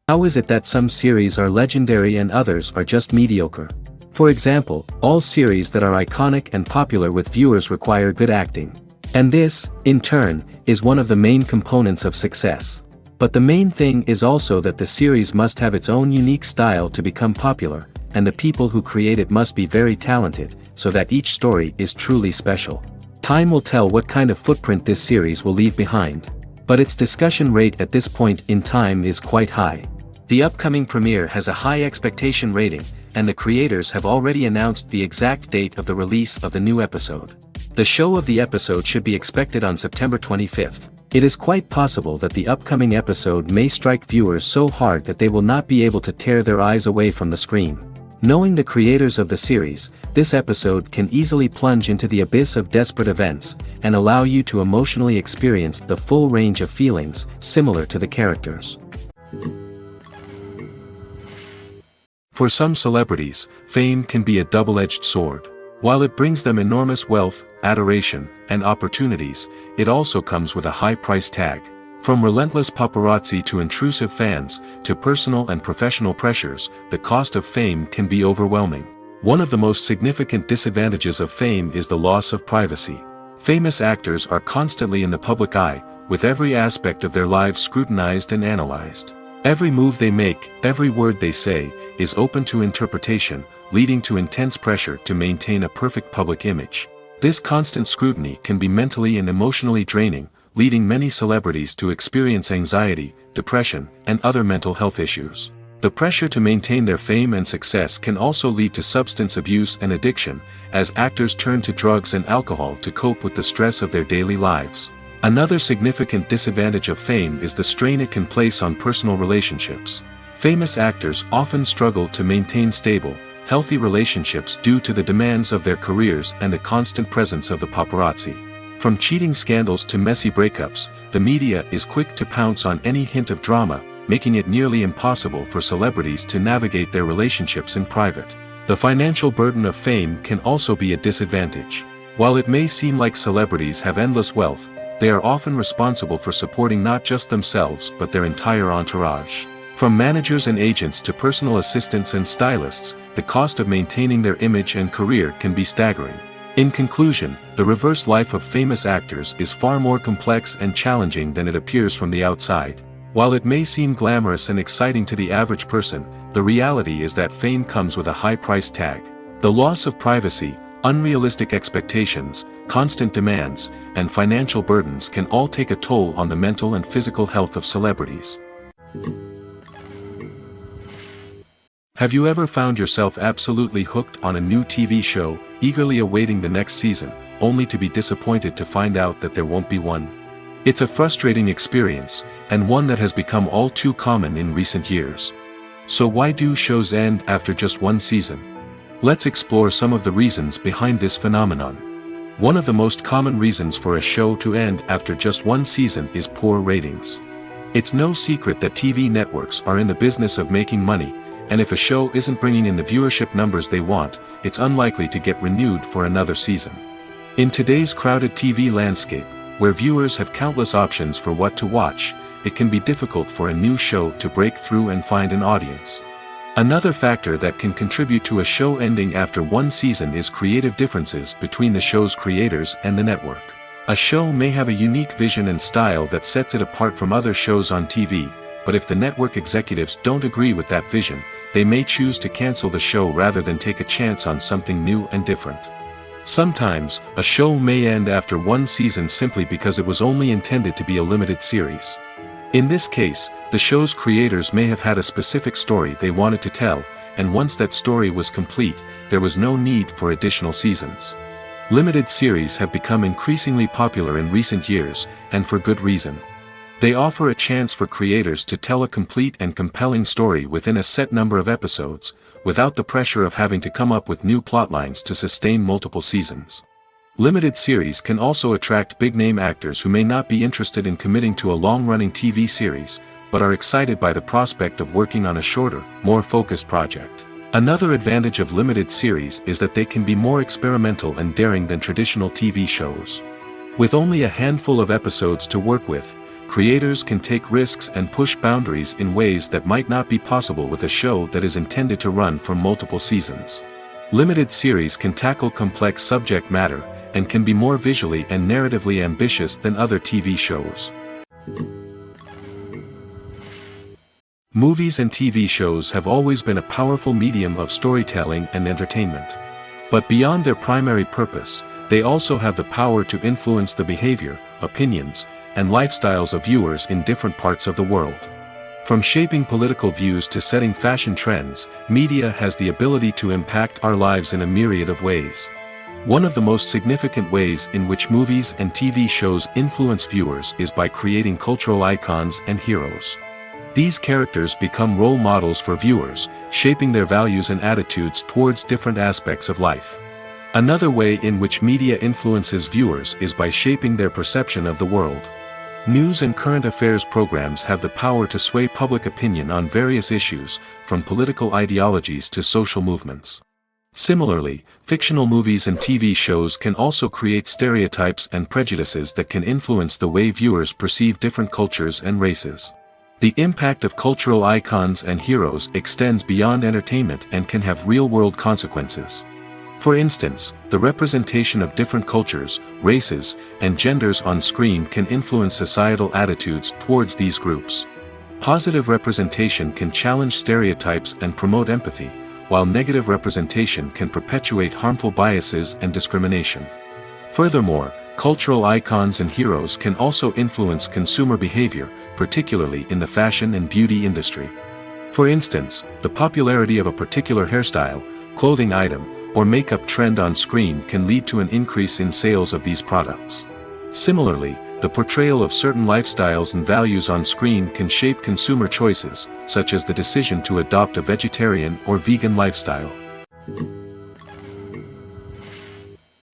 How is it that some series are legendary and others are just mediocre? For example, all series that are iconic and popular with viewers require good acting. And this, in turn, is one of the main components of success. But the main thing is also that the series must have its own unique style to become popular, and the people who create it must be very talented, so that each story is truly special. Time will tell what kind of footprint this series will leave behind. But its discussion rate at this point in time is quite high. The upcoming premiere has a high expectation rating, and the creators have already announced the exact date of the release of the new episode. The show of the episode should be expected on September 25th. It is quite possible that the upcoming episode may strike viewers so hard that they will not be able to tear their eyes away from the screen. Knowing the creators of the series, this episode can easily plunge into the abyss of desperate events, and allow you to emotionally experience the full range of feelings, similar to the characters. For some celebrities, fame can be a double-edged sword. While it brings them enormous wealth, adoration, and opportunities, it also comes with a high price tag. From relentless paparazzi to intrusive fans, to personal and professional pressures, the cost of fame can be overwhelming. One of the most significant disadvantages of fame is the loss of privacy. Famous actors are constantly in the public eye, with every aspect of their lives scrutinized and analyzed. Every move they make, every word they say, is open to interpretation, leading to intense pressure to maintain a perfect public image. This constant scrutiny can be mentally and emotionally draining, leading many celebrities to experience anxiety, depression, and other mental health issues. The pressure to maintain their fame and success can also lead to substance abuse and addiction, as actors turn to drugs and alcohol to cope with the stress of their daily lives. Another significant disadvantage of fame is the strain it can place on personal relationships. Famous actors often struggle to maintain stable, healthy relationships due to the demands of their careers and the constant presence of the paparazzi. From cheating scandals to messy breakups, the media is quick to pounce on any hint of drama, making it nearly impossible for celebrities to navigate their relationships in private. The financial burden of fame can also be a disadvantage. While it may seem like celebrities have endless wealth, they are often responsible for supporting not just themselves but their entire entourage. From managers and agents to personal assistants and stylists, the cost of maintaining their image and career can be staggering. In conclusion, the reverse life of famous actors is far more complex and challenging than it appears from the outside. While it may seem glamorous and exciting to the average person, the reality is that fame comes with a high price tag. The loss of privacy, unrealistic expectations, constant demands, and financial burdens can all take a toll on the mental and physical health of celebrities. Have you ever found yourself absolutely hooked on a new TV show, eagerly awaiting the next season, only to be disappointed to find out that there won't be one? It's a frustrating experience, and one that has become all too common in recent years. So why do shows end after just one season? Let's explore some of the reasons behind this phenomenon. One of the most common reasons for a show to end after just one season is poor ratings. It's no secret that TV networks are in the business of making money, and if a show isn't bringing in the viewership numbers they want, it's unlikely to get renewed for another season. In today's crowded TV landscape, where viewers have countless options for what to watch, it can be difficult for a new show to break through and find an audience. Another factor that can contribute to a show ending after one season is creative differences between the show's creators and the network. A show may have a unique vision and style that sets it apart from other shows on TV, but if the network executives don't agree with that vision, they may choose to cancel the show rather than take a chance on something new and different. Sometimes, a show may end after one season simply because it was only intended to be a limited series. In this case, the show's creators may have had a specific story they wanted to tell, and once that story was complete, there was no need for additional seasons. Limited series have become increasingly popular in recent years, and for good reason. They offer a chance for creators to tell a complete and compelling story within a set number of episodes, without the pressure of having to come up with new plotlines to sustain multiple seasons. Limited series can also attract big-name actors who may not be interested in committing to a long-running TV series, but are excited by the prospect of working on a shorter, more focused project. Another advantage of limited series is that they can be more experimental and daring than traditional TV shows. With only a handful of episodes to work with, creators can take risks and push boundaries in ways that might not be possible with a show that is intended to run for multiple seasons. Limited series can tackle complex subject matter, and can be more visually and narratively ambitious than other TV shows. Movies and TV shows have always been a powerful medium of storytelling and entertainment. But beyond their primary purpose, they also have the power to influence the behavior, opinions, and lifestyles of viewers in different parts of the world. From shaping political views to setting fashion trends, media has the ability to impact our lives in a myriad of ways. One of the most significant ways in which movies and TV shows influence viewers is by creating cultural icons and heroes. These characters become role models for viewers, shaping their values and attitudes towards different aspects of life. Another way in which media influences viewers is by shaping their perception of the world. News and current affairs programs have the power to sway public opinion on various issues, from political ideologies to social movements. Similarly, fictional movies and TV shows can also create stereotypes and prejudices that can influence the way viewers perceive different cultures and races. The impact of cultural icons and heroes extends beyond entertainment and can have real-world consequences. For instance, the representation of different cultures, races, and genders on screen can influence societal attitudes towards these groups. Positive representation can challenge stereotypes and promote empathy, while negative representation can perpetuate harmful biases and discrimination. Furthermore, cultural icons and heroes can also influence consumer behavior, particularly in the fashion and beauty industry. For instance, the popularity of a particular hairstyle, clothing item, or makeup trend on screen can lead to an increase in sales of these products. Similarly, the portrayal of certain lifestyles and values on screen can shape consumer choices, such as the decision to adopt a vegetarian or vegan lifestyle.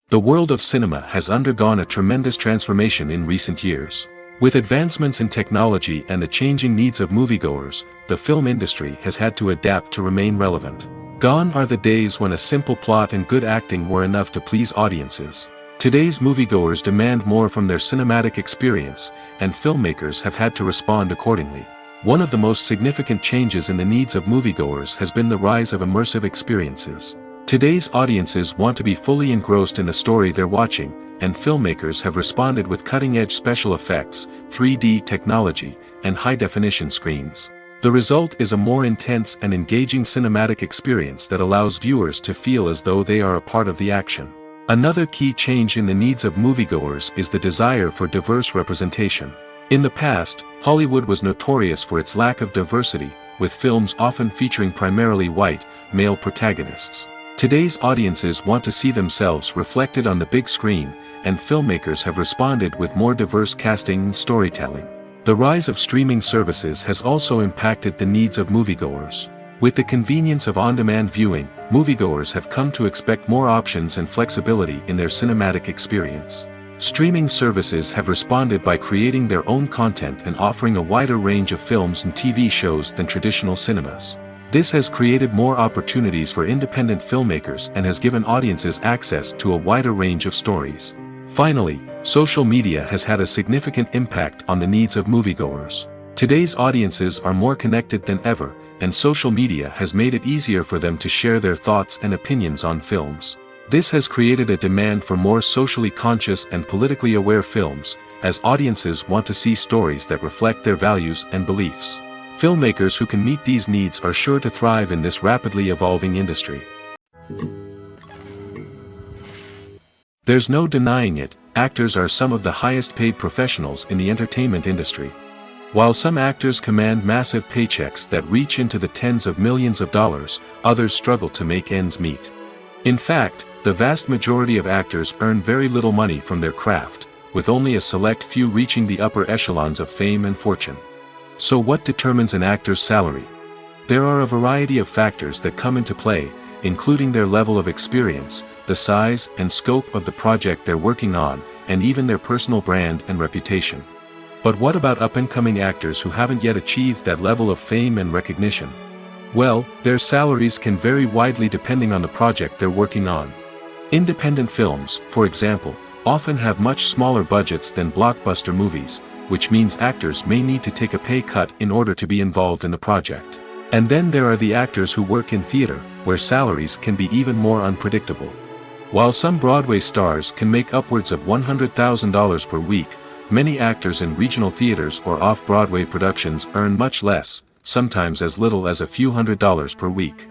The world of cinema has undergone a tremendous transformation in recent years. With advancements in technology and the changing needs of moviegoers, the film industry has had to adapt to remain relevant. Gone are the days when a simple plot and good acting were enough to please audiences. Today's moviegoers demand more from their cinematic experience, and filmmakers have had to respond accordingly. One of the most significant changes in the needs of moviegoers has been the rise of immersive experiences. Today's audiences want to be fully engrossed in the story they're watching, and filmmakers have responded with cutting-edge special effects, 3D technology, and high-definition screens. The result is a more intense and engaging cinematic experience that allows viewers to feel as though they are a part of the action. Another key change in the needs of moviegoers is the desire for diverse representation. In the past, Hollywood was notorious for its lack of diversity, with films often featuring primarily white, male protagonists. Today's audiences want to see themselves reflected on the big screen, and filmmakers have responded with more diverse casting and storytelling. The rise of streaming services has also impacted the needs of moviegoers. With the convenience of on-demand viewing, moviegoers have come to expect more options and flexibility in their cinematic experience. Streaming services have responded by creating their own content and offering a wider range of films and TV shows than traditional cinemas. This has created more opportunities for independent filmmakers and has given audiences access to a wider range of stories. Finally, social media has had a significant impact on the needs of moviegoers. Today's audiences are more connected than ever, and social media has made it easier for them to share their thoughts and opinions on films. This has created a demand for more socially conscious and politically aware films, as audiences want to see stories that reflect their values and beliefs. Filmmakers who can meet these needs are sure to thrive in this rapidly evolving industry. There's no denying it, actors are some of the highest paid professionals in the entertainment industry. While some actors command massive paychecks that reach into the tens of millions of dollars, others struggle to make ends meet. In fact, the vast majority of actors earn very little money from their craft, with only a select few reaching the upper echelons of fame and fortune. So what determines an actor's salary? There are a variety of factors that come into play, including their level of experience, the size and scope of the project they're working on, and even their personal brand and reputation. But what about up-and-coming actors who haven't yet achieved that level of fame and recognition? Well, their salaries can vary widely depending on the project they're working on. Independent films, for example, often have much smaller budgets than blockbuster movies, which means actors may need to take a pay cut in order to be involved in the project. And then there are the actors who work in theater, where salaries can be even more unpredictable. While some Broadway stars can make upwards of $100,000 per week, many actors in regional theaters or off-Broadway productions earn much less, sometimes as little as a few $100s per week.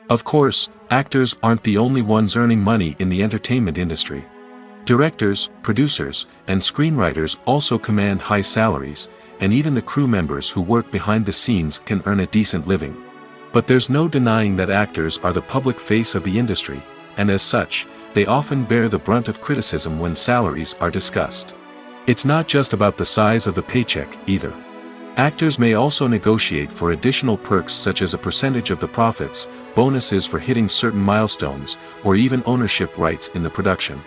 Of course, actors aren't the only ones earning money in the entertainment industry. Directors, producers, and screenwriters also command high salaries, and even the crew members who work behind the scenes can earn a decent living. But there's no denying that actors are the public face of the industry, and as such, they often bear the brunt of criticism when salaries are discussed. It's not just about the size of the paycheck, either. Actors may also negotiate for additional perks such as a percentage of the profits, bonuses for hitting certain milestones, or even ownership rights in the production.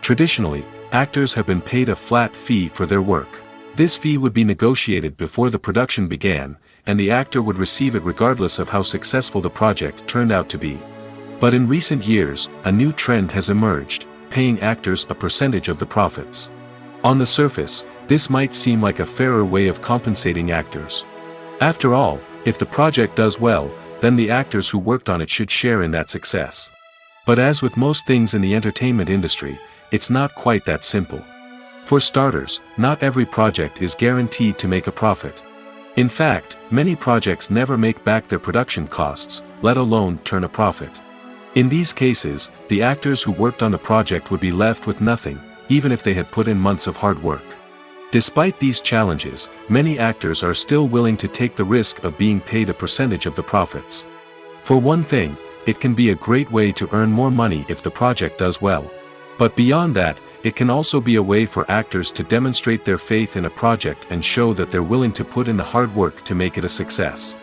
Traditionally, actors have been paid a flat fee for their work. This fee would be negotiated before the production began, and the actor would receive it regardless of how successful the project turned out to be. But in recent years, a new trend has emerged, paying actors a percentage of the profits. On the surface, this might seem like a fairer way of compensating actors. After all, if the project does well, then the actors who worked on it should share in that success. But as with most things in the entertainment industry, it's not quite that simple. For starters, not every project is guaranteed to make a profit. In fact, many projects never make back their production costs, let alone turn a profit. In these cases, the actors who worked on the project would be left with nothing, even if they had put in months of hard work. Despite these challenges, many actors are still willing to take the risk of being paid a percentage of the profits. For one thing, it can be a great way to earn more money if the project does well. But beyond that, it can also be a way for actors to demonstrate their faith in a project and show that they're willing to put in the hard work to make it a success.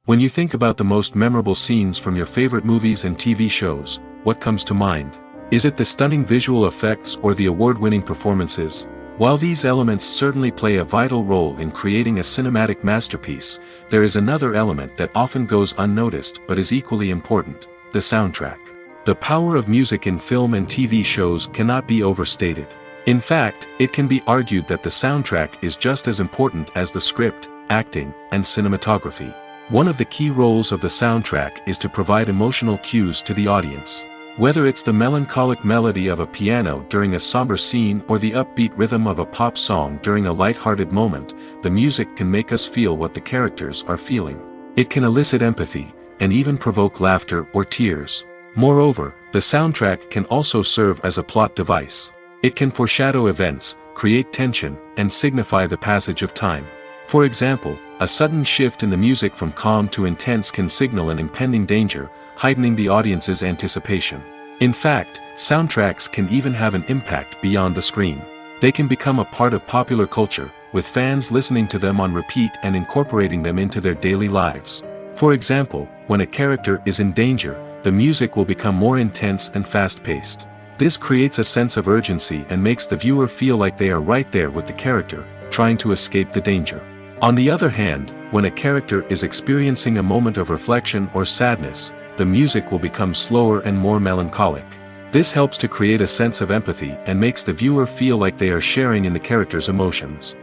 When you think about the most memorable scenes from your favorite movies and TV shows, what comes to mind? Is it the stunning visual effects or the award-winning performances? While these elements certainly play a vital role in creating a cinematic masterpiece, there is another element that often goes unnoticed but is equally important: the soundtrack. The power of music in film and TV shows cannot be overstated. In fact, it can be argued that the soundtrack is just as important as the script, acting, and cinematography. One of the key roles of the soundtrack is to provide emotional cues to the audience. Whether it's the melancholic melody of a piano during a somber scene or the upbeat rhythm of a pop song during a light-hearted moment, the music can make us feel what the characters are feeling. It can elicit empathy, and even provoke laughter or tears. Moreover, the soundtrack can also serve as a plot device. It can foreshadow events, create tension, and signify the passage of time. For example, a sudden shift in the music from calm to intense can signal an impending danger, heightening the audience's anticipation. In fact, soundtracks can even have an impact beyond the screen. They can become a part of popular culture, with fans listening to them on repeat and incorporating them into their daily lives. For example, when a character is in danger, the music will become more intense and fast-paced. This creates a sense of urgency and makes the viewer feel like they are right there with the character, trying to escape the danger. On the other hand, when a character is experiencing a moment of reflection or sadness, the music will become slower and more melancholic. This helps to create a sense of empathy and makes the viewer feel like they are sharing in the character's emotions.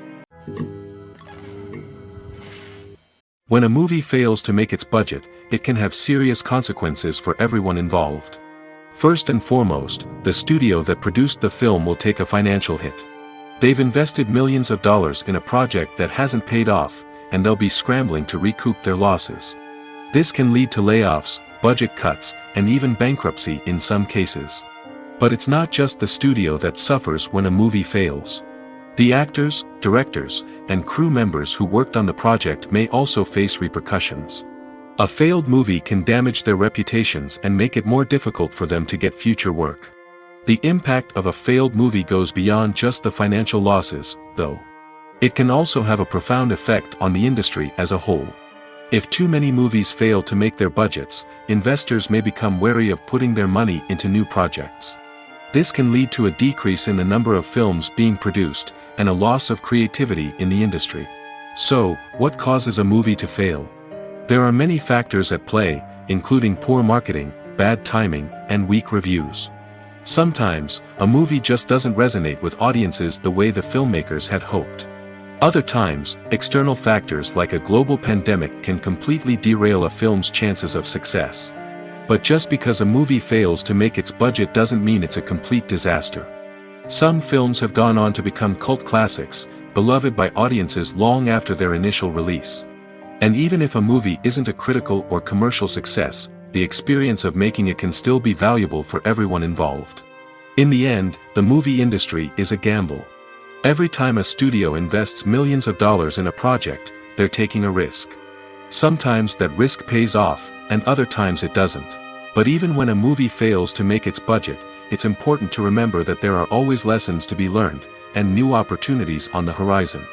When a movie fails to make its budget, it can have serious consequences for everyone involved. First and foremost, the studio that produced the film will take a financial hit. They've invested millions of dollars in a project that hasn't paid off, and they'll be scrambling to recoup their losses. This can lead to layoffs, budget cuts, and even bankruptcy in some cases. But it's not just the studio that suffers when a movie fails. The actors, directors, and crew members who worked on the project may also face repercussions. A failed movie can damage their reputations and make it more difficult for them to get future work. The impact of a failed movie goes beyond just the financial losses, though. It can also have a profound effect on the industry as a whole. If too many movies fail to make their budgets, investors may become wary of putting their money into new projects. This can lead to a decrease in the number of films being produced, and a loss of creativity in the industry. So, what causes a movie to fail? There are many factors at play, including poor marketing, bad timing, and weak reviews. Sometimes, a movie just doesn't resonate with audiences the way the filmmakers had hoped. Other times, external factors like a global pandemic can completely derail a film's chances of success. But just because a movie fails to make its budget doesn't mean it's a complete disaster. Some films have gone on to become cult classics, beloved by audiences long after their initial release. And even if a movie isn't a critical or commercial success, the experience of making it can still be valuable for everyone involved. In the end, the movie industry is a gamble. Every time a studio invests millions of dollars in a project, they're taking a risk. Sometimes that risk pays off, and other times it doesn't. But even when a movie fails to make its budget, it's important to remember that there are always lessons to be learned, and new opportunities on the horizon.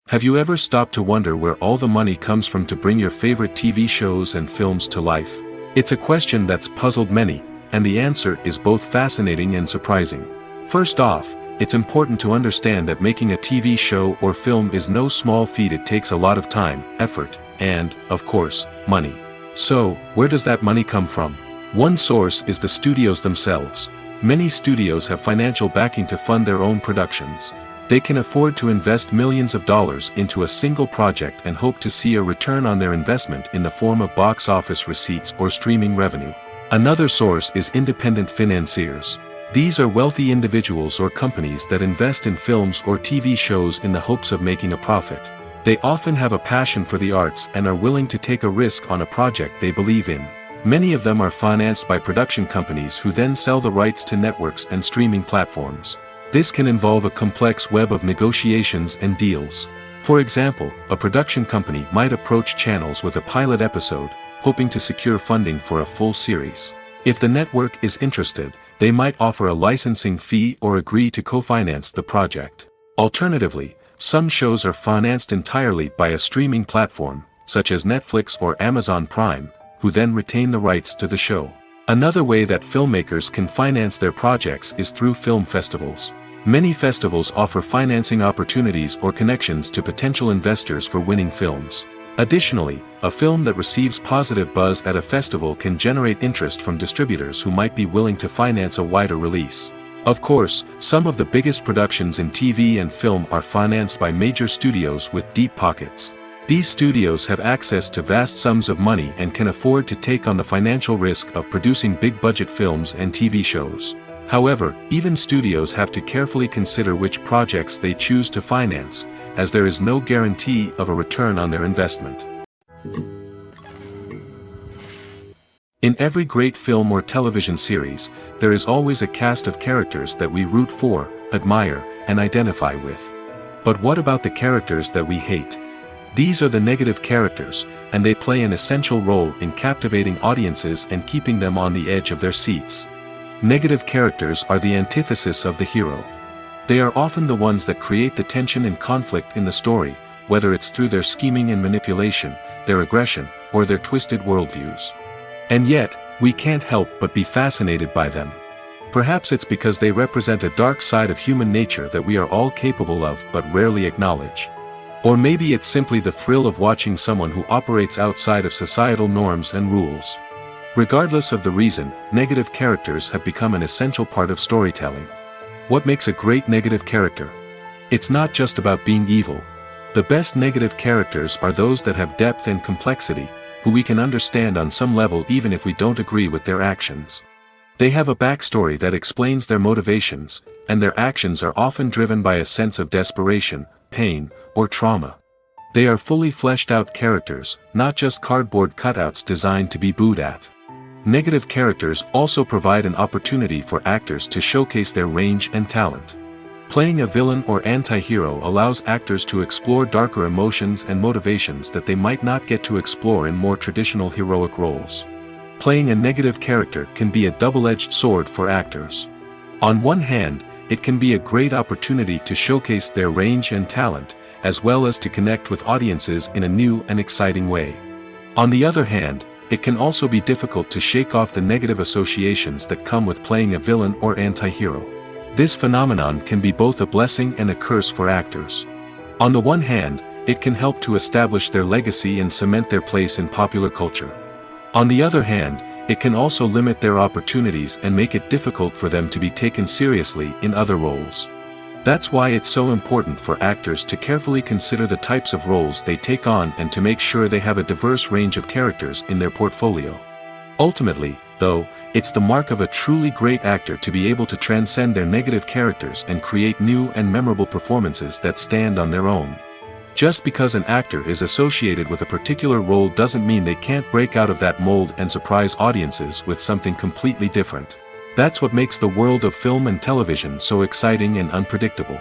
Have you ever stopped to wonder where all the money comes from to bring your favorite TV shows and films to life? It's a question that's puzzled many, and the answer is both fascinating and surprising. First off, it's important to understand that making a TV show or film is no small feat. It takes a lot of time, effort, and, of course, money. So, where does that money come from? One source is the studios themselves. Many studios have financial backing to fund their own productions. They can afford to invest millions of dollars into a single project and hope to see a return on their investment in the form of box office receipts or streaming revenue. Another source is independent financiers. These are wealthy individuals or companies that invest in films or TV shows in the hopes of making a profit. They often have a passion for the arts and are willing to take a risk on a project they believe in. Many of them are financed by production companies who then sell the rights to networks and streaming platforms. This can involve a complex web of negotiations and deals. For example, a production company might approach channels with a pilot episode, hoping to secure funding for a full series. If the network is interested, they might offer a licensing fee or agree to co-finance the project. Alternatively, some shows are financed entirely by a streaming platform, such as Netflix or Amazon Prime, who then retain the rights to the show. Another way that filmmakers can finance their projects is through film festivals. Many festivals offer financing opportunities or connections to potential investors for winning films. Additionally, a film that receives positive buzz at a festival can generate interest from distributors who might be willing to finance a wider release. Of course, some of the biggest productions in TV and film are financed by major studios with deep pockets. These studios have access to vast sums of money and can afford to take on the financial risk of producing big-budget films and TV shows. However, even studios have to carefully consider which projects they choose to finance, as there is no guarantee of a return on their investment. In every great film or television series, there is always a cast of characters that we root for, admire, and identify with. But what about the characters that we hate? These are the negative characters, and they play an essential role in captivating audiences and keeping them on the edge of their seats. Negative characters are the antithesis of the hero. They are often the ones that create the tension and conflict in the story, whether it's through their scheming and manipulation, their aggression, or their twisted worldviews. And yet, we can't help but be fascinated by them. Perhaps it's because they represent a dark side of human nature that we are all capable of but rarely acknowledge. Or maybe it's simply the thrill of watching someone who operates outside of societal norms and rules. Regardless of the reason, negative characters have become an essential part of storytelling. What makes a great negative character? It's not just about being evil. The best negative characters are those that have depth and complexity, who we can understand on some level even if we don't agree with their actions. They have a backstory that explains their motivations, and their actions are often driven by a sense of desperation, pain, or trauma. They are fully fleshed out characters, not just cardboard cutouts designed to be booed at. Negative characters also provide an opportunity for actors to showcase their range and talent. Playing a villain or anti-hero allows actors to explore darker emotions and motivations that they might not get to explore in more traditional heroic roles. Playing a negative character can be a double-edged sword for actors. On one hand, it can be a great opportunity to showcase their range and talent, as well as to connect with audiences in a new and exciting way. On the other hand, it can also be difficult to shake off the negative associations that come with playing a villain or anti-hero. This phenomenon can be both a blessing and a curse for actors. On the one hand, it can help to establish their legacy and cement their place in popular culture. On the other hand, it can also limit their opportunities and make it difficult for them to be taken seriously in other roles. That's why it's so important for actors to carefully consider the types of roles they take on and to make sure they have a diverse range of characters in their portfolio. Ultimately, though, it's the mark of a truly great actor to be able to transcend their negative characters and create new and memorable performances that stand on their own. Just because an actor is associated with a particular role doesn't mean they can't break out of that mold and surprise audiences with something completely different. That's what makes the world of film and television so exciting and unpredictable.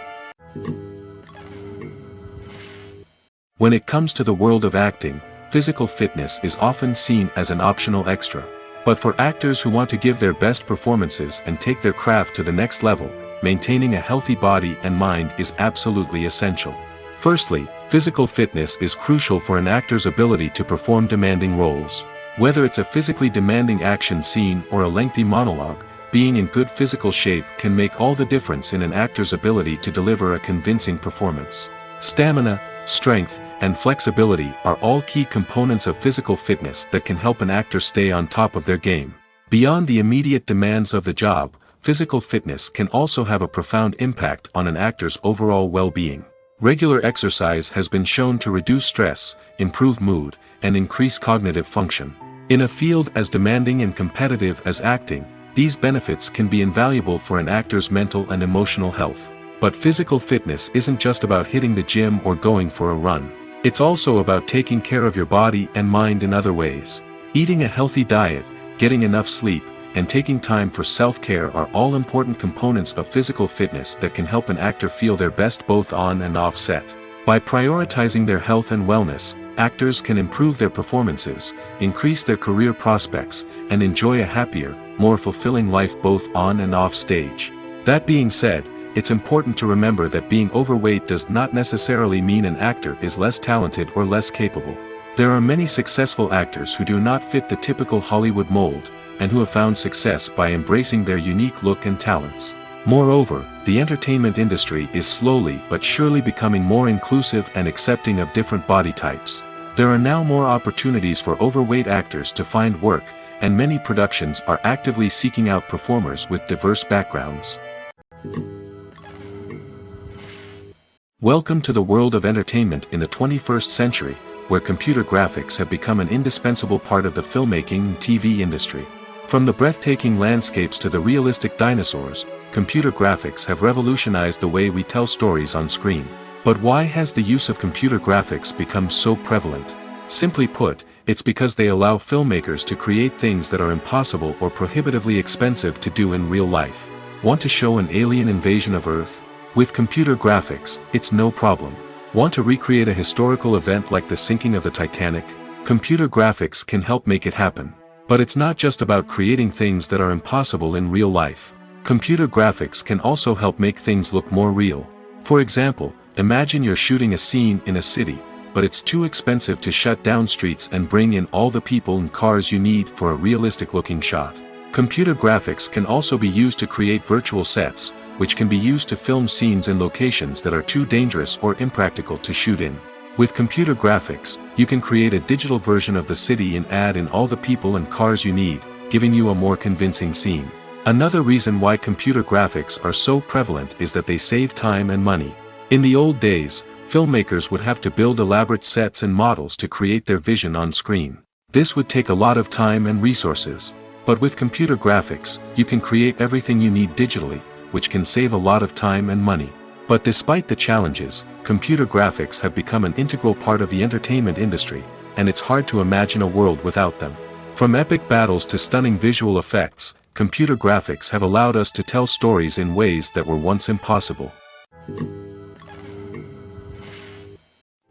When it comes to the world of acting, physical fitness is often seen as an optional extra. But for actors who want to give their best performances and take their craft to the next level, maintaining a healthy body and mind is absolutely essential. Firstly, physical fitness is crucial for an actor's ability to perform demanding roles. Whether it's a physically demanding action scene or a lengthy monologue, being in good physical shape can make all the difference in an actor's ability to deliver a convincing performance. Stamina, strength, and flexibility are all key components of physical fitness that can help an actor stay on top of their game. Beyond the immediate demands of the job, physical fitness can also have a profound impact on an actor's overall well-being. Regular exercise has been shown to reduce stress, improve mood, and increase cognitive function. In a field as demanding and competitive as acting, these benefits can be invaluable for an actor's mental and emotional health. But physical fitness isn't just about hitting the gym or going for a run. It's also about taking care of your body and mind in other ways. Eating a healthy diet, getting enough sleep, and taking time for self-care are all important components of physical fitness that can help an actor feel their best both on and off set. By prioritizing their health and wellness, actors can improve their performances, increase their career prospects, and enjoy a happier, more fulfilling life both on and off stage. That being said, it's important to remember that being overweight does not necessarily mean an actor is less talented or less capable. There are many successful actors who do not fit the typical Hollywood mold, and who have found success by embracing their unique look and talents. Moreover, the entertainment industry is slowly but surely becoming more inclusive and accepting of different body types. There are now more opportunities for overweight actors to find work, and many productions are actively seeking out performers with diverse backgrounds. Welcome to the world of entertainment in the 21st century, where computer graphics have become an indispensable part of the filmmaking and TV industry. From the breathtaking landscapes to the realistic dinosaurs, computer graphics have revolutionized the way we tell stories on screen. But why has the use of computer graphics become so prevalent? Simply put, it's because they allow filmmakers to create things that are impossible or prohibitively expensive to do in real life. Want to show an alien invasion of Earth? With computer graphics, it's no problem. Want to recreate a historical event like the sinking of the Titanic? Computer graphics can help make it happen. But it's not just about creating things that are impossible in real life. Computer graphics can also help make things look more real. For example, imagine you're shooting a scene in a city, but it's too expensive to shut down streets and bring in all the people and cars you need for a realistic-looking shot. Computer graphics can also be used to create virtual sets, which can be used to film scenes in locations that are too dangerous or impractical to shoot in. With computer graphics, you can create a digital version of the city and add in all the people and cars you need, giving you a more convincing scene. Another reason why computer graphics are so prevalent is that they save time and money. In the old days, filmmakers would have to build elaborate sets and models to create their vision on screen. This would take a lot of time and resources. But with computer graphics, you can create everything you need digitally, which can save a lot of time and money. But despite the challenges, computer graphics have become an integral part of the entertainment industry, and it's hard to imagine a world without them. From epic battles to stunning visual effects, computer graphics have allowed us to tell stories in ways that were once impossible.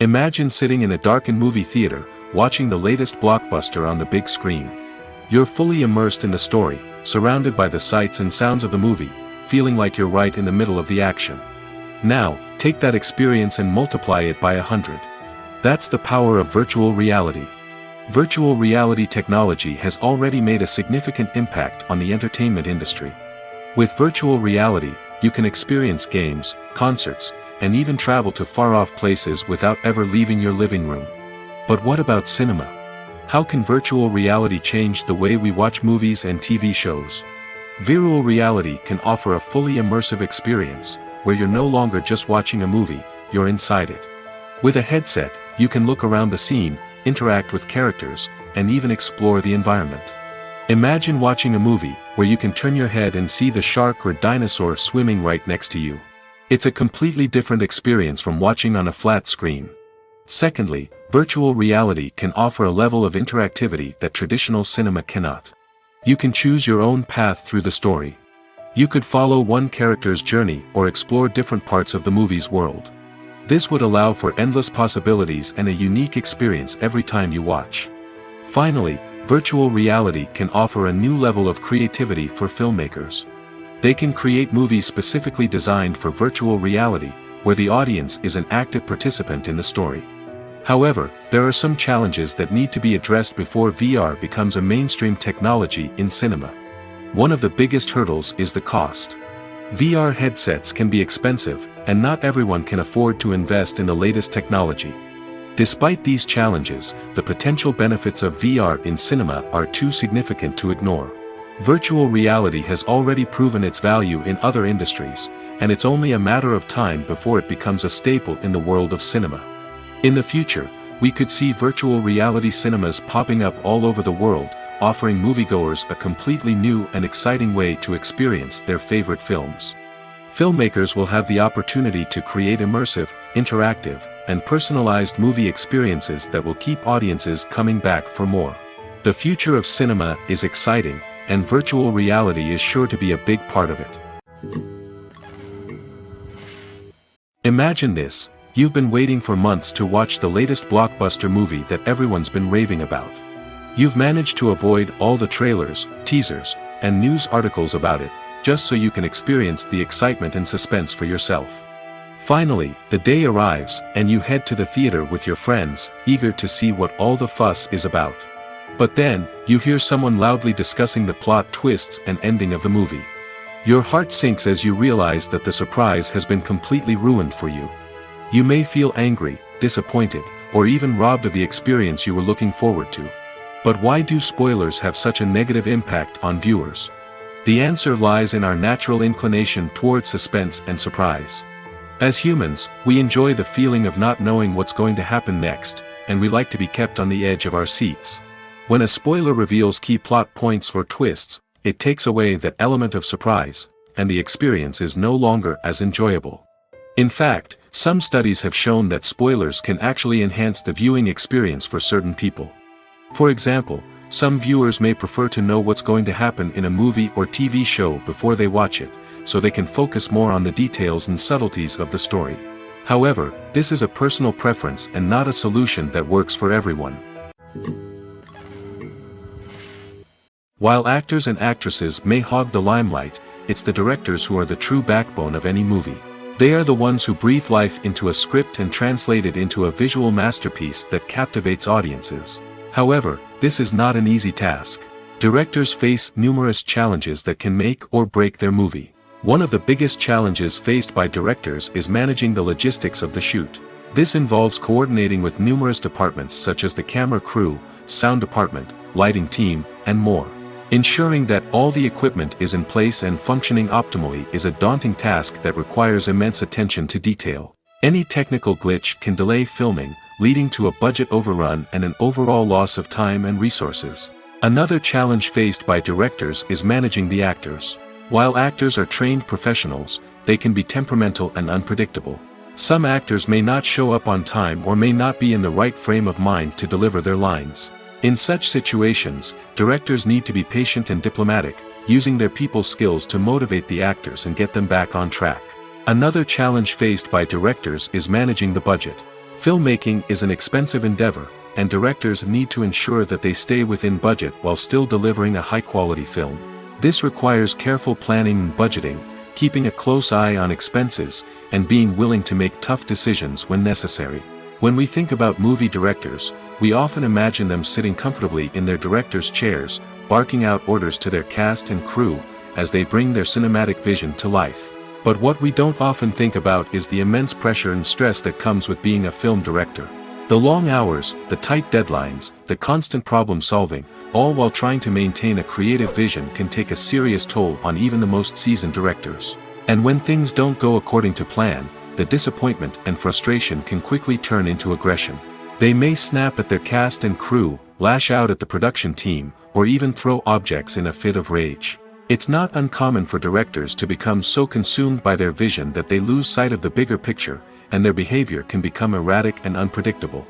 Imagine sitting in a darkened movie theater, watching the latest blockbuster on the big screen. You're fully immersed in the story, surrounded by the sights and sounds of the movie, feeling like you're right in the middle of the action. Now, take that experience and multiply it by 100. That's the power of virtual reality. Virtual reality technology has already made a significant impact on the entertainment industry. With virtual reality, you can experience games, concerts, and even travel to far-off places without ever leaving your living room. But what about cinema? How can virtual reality change the way we watch movies and TV shows? Virtual reality can offer a fully immersive experience, where you're no longer just watching a movie, you're inside it. With a headset, you can look around the scene, interact with characters, and even explore the environment. Imagine watching a movie where you can turn your head and see the shark or dinosaur swimming right next to you. It's a completely different experience from watching on a flat screen. Secondly, virtual reality can offer a level of interactivity that traditional cinema cannot. You can choose your own path through the story. You could follow one character's journey or explore different parts of the movie's world. This would allow for endless possibilities and a unique experience every time you watch. Finally, virtual reality can offer a new level of creativity for filmmakers. They can create movies specifically designed for virtual reality, where the audience is an active participant in the story. However, there are some challenges that need to be addressed before VR becomes a mainstream technology in cinema. One of the biggest hurdles is the cost. VR headsets can be expensive, and not everyone can afford to invest in the latest technology. Despite these challenges, the potential benefits of VR in cinema are too significant to ignore. Virtual reality has already proven its value in other industries, and it's only a matter of time before it becomes a staple in the world of cinema. In the future, we could see virtual reality cinemas popping up all over the world, offering moviegoers a completely new and exciting way to experience their favorite films. Filmmakers will have the opportunity to create immersive, interactive, and personalized movie experiences that will keep audiences coming back for more. The future of cinema is exciting, and virtual reality is sure to be a big part of it. Imagine this: you've been waiting for months to watch the latest blockbuster movie that everyone's been raving about. You've managed to avoid all the trailers, teasers, and news articles about it, just so you can experience the excitement and suspense for yourself. Finally, the day arrives, and you head to the theater with your friends, eager to see what all the fuss is about. But then, you hear someone loudly discussing the plot twists and ending of the movie. Your heart sinks as you realize that the surprise has been completely ruined for you. You may feel angry, disappointed, or even robbed of the experience you were looking forward to. But why do spoilers have such a negative impact on viewers? The answer lies in our natural inclination towards suspense and surprise. As humans, we enjoy the feeling of not knowing what's going to happen next, and we like to be kept on the edge of our seats. When a spoiler reveals key plot points or twists, it takes away that element of surprise, and the experience is no longer as enjoyable. In fact, some studies have shown that spoilers can actually enhance the viewing experience for certain people. For example, some viewers may prefer to know what's going to happen in a movie or TV show before they watch it, so they can focus more on the details and subtleties of the story. However, this is a personal preference and not a solution that works for everyone. While actors and actresses may hog the limelight, it's the directors who are the true backbone of any movie. They are the ones who breathe life into a script and translate it into a visual masterpiece that captivates audiences. However, this is not an easy task. Directors face numerous challenges that can make or break their movie. One of the biggest challenges faced by directors is managing the logistics of the shoot. This involves coordinating with numerous departments such as the camera crew, sound department, lighting team, and more. Ensuring that all the equipment is in place and functioning optimally is a daunting task that requires immense attention to detail. Any technical glitch can delay filming, leading to a budget overrun and an overall loss of time and resources. Another challenge faced by directors is managing the actors. While actors are trained professionals, they can be temperamental and unpredictable. Some actors may not show up on time or may not be in the right frame of mind to deliver their lines. In such situations, directors need to be patient and diplomatic, using their people skills to motivate the actors and get them back on track. Another challenge faced by directors is managing the budget. Filmmaking is an expensive endeavor, and directors need to ensure that they stay within budget while still delivering a high-quality film. This requires careful planning and budgeting, keeping a close eye on expenses, and being willing to make tough decisions when necessary. When we think about movie directors, we often imagine them sitting comfortably in their director's chairs, barking out orders to their cast and crew, as they bring their cinematic vision to life. But what we don't often think about is the immense pressure and stress that comes with being a film director. The long hours, the tight deadlines, the constant problem solving, all while trying to maintain a creative vision can take a serious toll on even the most seasoned directors. And when things don't go according to plan, the disappointment and frustration can quickly turn into aggression. They may snap at their cast and crew, lash out at the production team, or even throw objects in a fit of rage. It's not uncommon for directors to become so consumed by their vision that they lose sight of the bigger picture, and their behavior can become erratic and unpredictable.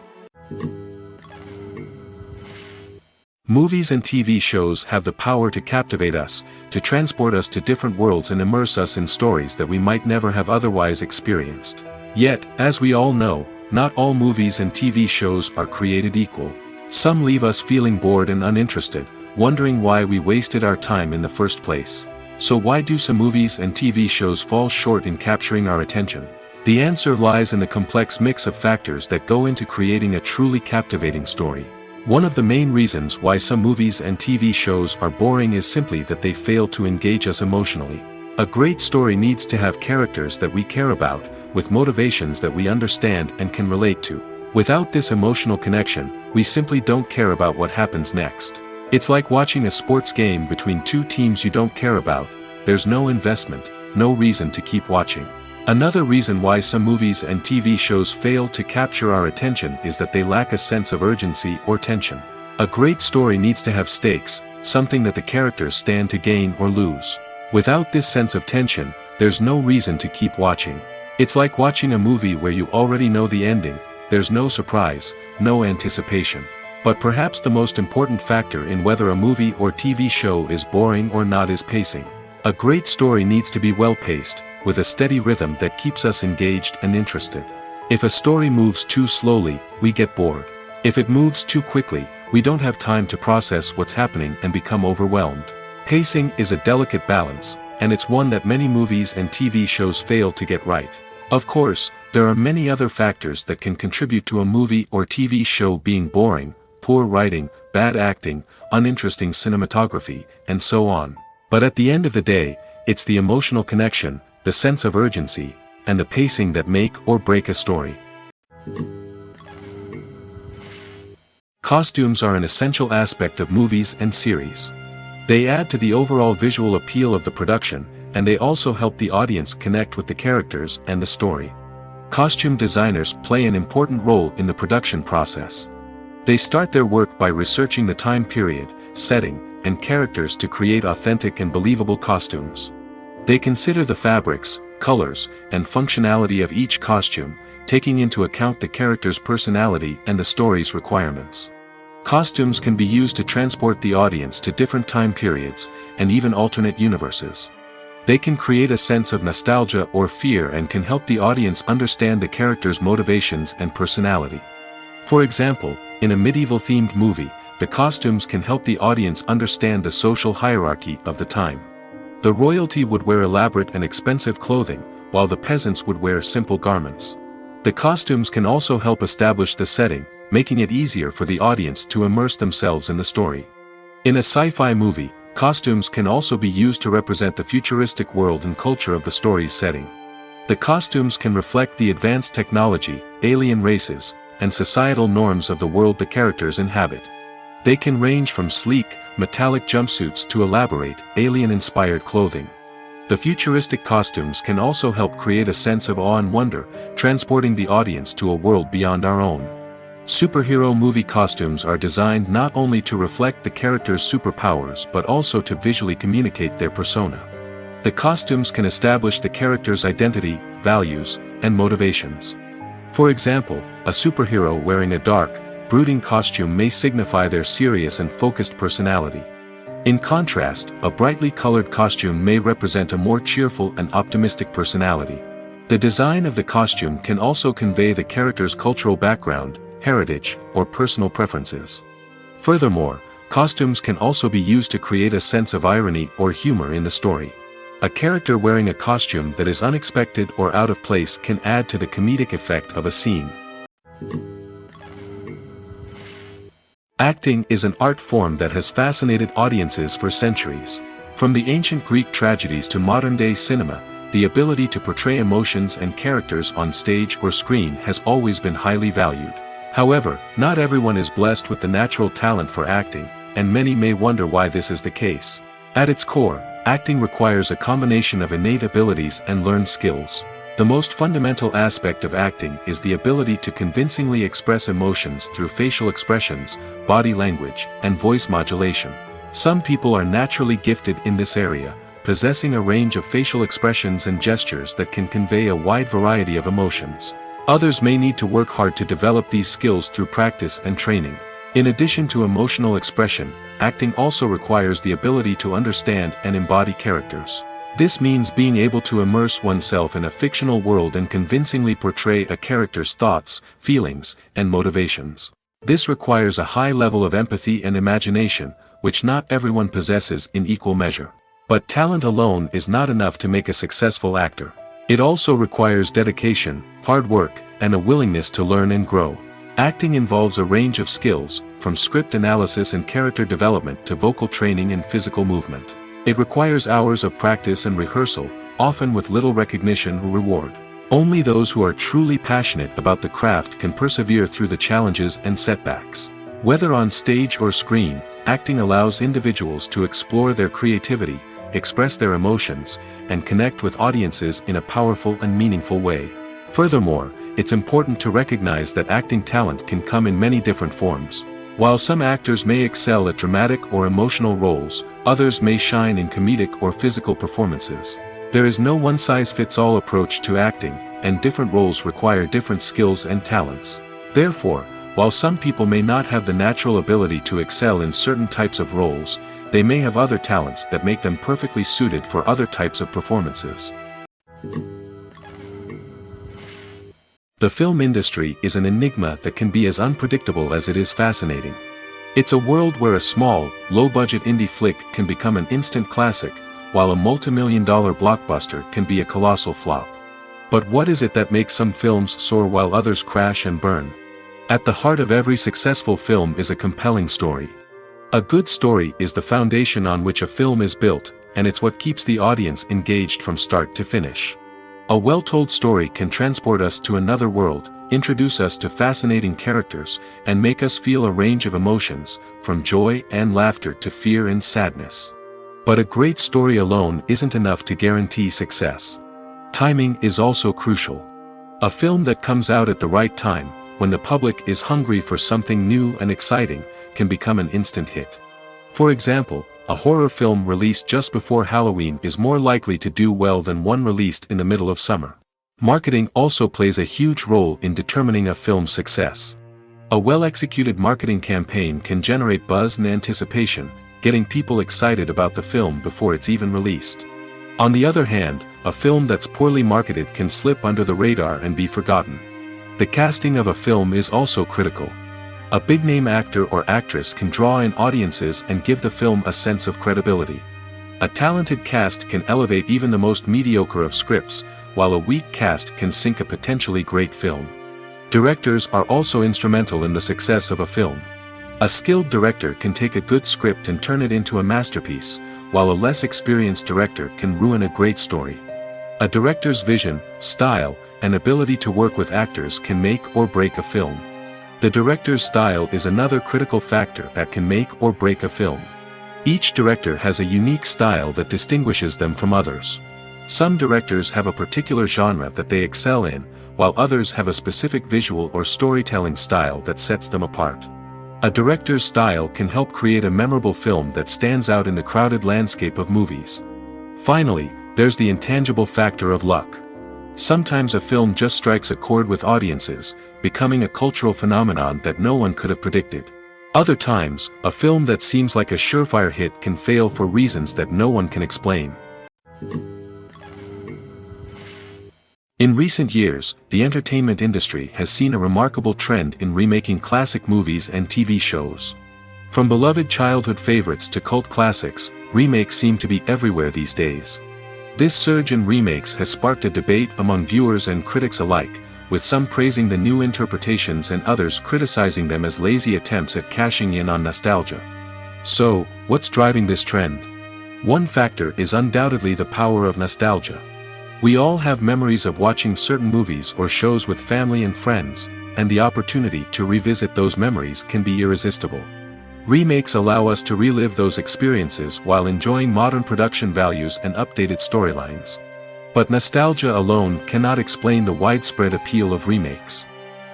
Movies and TV shows have the power to captivate us, to transport us to different worlds and immerse us in stories that we might never have otherwise experienced. Yet, as we all know, not all movies and TV shows are created equal. Some leave us feeling bored and uninterested, wondering why we wasted our time in the first place. So why do some movies and TV shows fall short in capturing our attention? The answer lies in the complex mix of factors that go into creating a truly captivating story. One of the main reasons why some movies and TV shows are boring is simply that they fail to engage us emotionally. A great story needs to have characters that we care about, with motivations that we understand and can relate to. Without this emotional connection, we simply don't care about what happens next. It's like watching a sports game between two teams you don't care about. There's no investment, no reason to keep watching. Another reason why some movies and TV shows fail to capture our attention is that they lack a sense of urgency or tension. A great story needs to have stakes, something that the characters stand to gain or lose. Without this sense of tension, there's no reason to keep watching. It's like watching a movie where you already know the ending. There's no surprise, no anticipation. But perhaps the most important factor in whether a movie or TV show is boring or not is pacing. A great story needs to be well-paced, with a steady rhythm that keeps us engaged and interested. If a story moves too slowly, we get bored. If it moves too quickly, we don't have time to process what's happening and become overwhelmed. Pacing is a delicate balance, and it's one that many movies and TV shows fail to get right. Of course, there are many other factors that can contribute to a movie or TV show being boring: poor writing, bad acting, uninteresting cinematography, and so on. But at the end of the day, it's the emotional connection, the sense of urgency, and the pacing that make or break a story. Costumes are an essential aspect of movies and series. They add to the overall visual appeal of the production, and they also help the audience connect with the characters and the story. Costume designers play an important role in the production process. They start their work by researching the time period, setting, and characters to create authentic and believable costumes. They consider the fabrics, colors, and functionality of each costume, taking into account the character's personality and the story's requirements. Costumes can be used to transport the audience to different time periods, and even alternate universes. They can create a sense of nostalgia or fear and can help the audience understand the character's motivations and personality. For example, in a medieval-themed movie, the costumes can help the audience understand the social hierarchy of the time. The royalty would wear elaborate and expensive clothing, while the peasants would wear simple garments. The costumes can also help establish the setting, making it easier for the audience to immerse themselves in the story. In a sci-fi movie, costumes can also be used to represent the futuristic world and culture of the story's setting. The costumes can reflect the advanced technology, alien races, and societal norms of the world the characters inhabit. They can range from sleek, metallic jumpsuits to elaborate, alien-inspired clothing. The futuristic costumes can also help create a sense of awe and wonder, transporting the audience to a world beyond our own. Superhero movie costumes are designed not only to reflect the character's superpowers but also to visually communicate their persona. The costumes can establish the character's identity, values, and motivations. For example, a superhero wearing a dark, brooding costume may signify their serious and focused personality. In contrast, a brightly colored costume may represent a more cheerful and optimistic personality. The design of the costume can also convey the character's cultural background, heritage, or personal preferences. Furthermore, costumes can also be used to create a sense of irony or humor in the story. A character wearing a costume that is unexpected or out of place can add to the comedic effect of a scene. Acting is an art form that has fascinated audiences for centuries. From the ancient Greek tragedies to modern-day cinema, the ability to portray emotions and characters on stage or screen has always been highly valued. However, not everyone is blessed with the natural talent for acting, and many may wonder why this is the case. At its core, acting requires a combination of innate abilities and learned skills. The most fundamental aspect of acting is the ability to convincingly express emotions through facial expressions, body language, and voice modulation. Some people are naturally gifted in this area, possessing a range of facial expressions and gestures that can convey a wide variety of emotions. Others may need to work hard to develop these skills through practice and training. In addition to emotional expression, acting also requires the ability to understand and embody characters. This means being able to immerse oneself in a fictional world and convincingly portray a character's thoughts, feelings, and motivations. This requires a high level of empathy and imagination, which not everyone possesses in equal measure. But talent alone is not enough to make a successful actor. It also requires dedication, hard work, and a willingness to learn and grow. Acting involves a range of skills, from script analysis and character development to vocal training and physical movement. It requires hours of practice and rehearsal, often with little recognition or reward. Only those who are truly passionate about the craft can persevere through the challenges and setbacks. Whether on stage or screen, acting allows individuals to explore their creativity, express their emotions, and connect with audiences in a powerful and meaningful way. Furthermore, it's important to recognize that acting talent can come in many different forms. While some actors may excel at dramatic or emotional roles, others may shine in comedic or physical performances. There is no one-size-fits-all approach to acting, and different roles require different skills and talents. Therefore, while some people may not have the natural ability to excel in certain types of roles, they may have other talents that make them perfectly suited for other types of performances. The film industry is an enigma that can be as unpredictable as it is fascinating. It's a world where a small, low-budget indie flick can become an instant classic, while a multi-million-dollar blockbuster can be a colossal flop. But what is it that makes some films soar while others crash and burn? At the heart of every successful film is a compelling story. A good story is the foundation on which a film is built, and it's what keeps the audience engaged from start to finish. A well-told story can transport us to another world, introduce us to fascinating characters, and make us feel a range of emotions, from joy and laughter to fear and sadness. But a great story alone isn't enough to guarantee success. Timing is also crucial. A film that comes out at the right time, when the public is hungry for something new and exciting, can become an instant hit. For example, a horror film released just before Halloween is more likely to do well than one released in the middle of summer. Marketing also plays a huge role in determining a film's success. A well-executed marketing campaign can generate buzz and anticipation, getting people excited about the film before it's even released. On the other hand, a film that's poorly marketed can slip under the radar and be forgotten. The casting of a film is also critical. A big-name actor or actress can draw in audiences and give the film a sense of credibility. A talented cast can elevate even the most mediocre of scripts, while a weak cast can sink a potentially great film. Directors are also instrumental in the success of a film. A skilled director can take a good script and turn it into a masterpiece, while a less experienced director can ruin a great story. A director's vision, style, and ability to work with actors can make or break a film. The director's style is another critical factor that can make or break a film. Each director has a unique style that distinguishes them from others. Some directors have a particular genre that they excel in, while others have a specific visual or storytelling style that sets them apart. A director's style can help create a memorable film that stands out in the crowded landscape of movies. Finally, there's the intangible factor of luck. Sometimes a film just strikes a chord with audiences, becoming a cultural phenomenon that no one could have predicted. Other times, a film that seems like a surefire hit can fail for reasons that no one can explain. In recent years, the entertainment industry has seen a remarkable trend in remaking classic movies and TV shows. From beloved childhood favorites to cult classics, remakes seem to be everywhere these days. This surge in remakes has sparked a debate among viewers and critics alike, with some praising the new interpretations and others criticizing them as lazy attempts at cashing in on nostalgia. So, what's driving this trend? One factor is undoubtedly the power of nostalgia. We all have memories of watching certain movies or shows with family and friends, and the opportunity to revisit those memories can be irresistible. Remakes allow us to relive those experiences while enjoying modern production values and updated storylines. But nostalgia alone cannot explain the widespread appeal of remakes.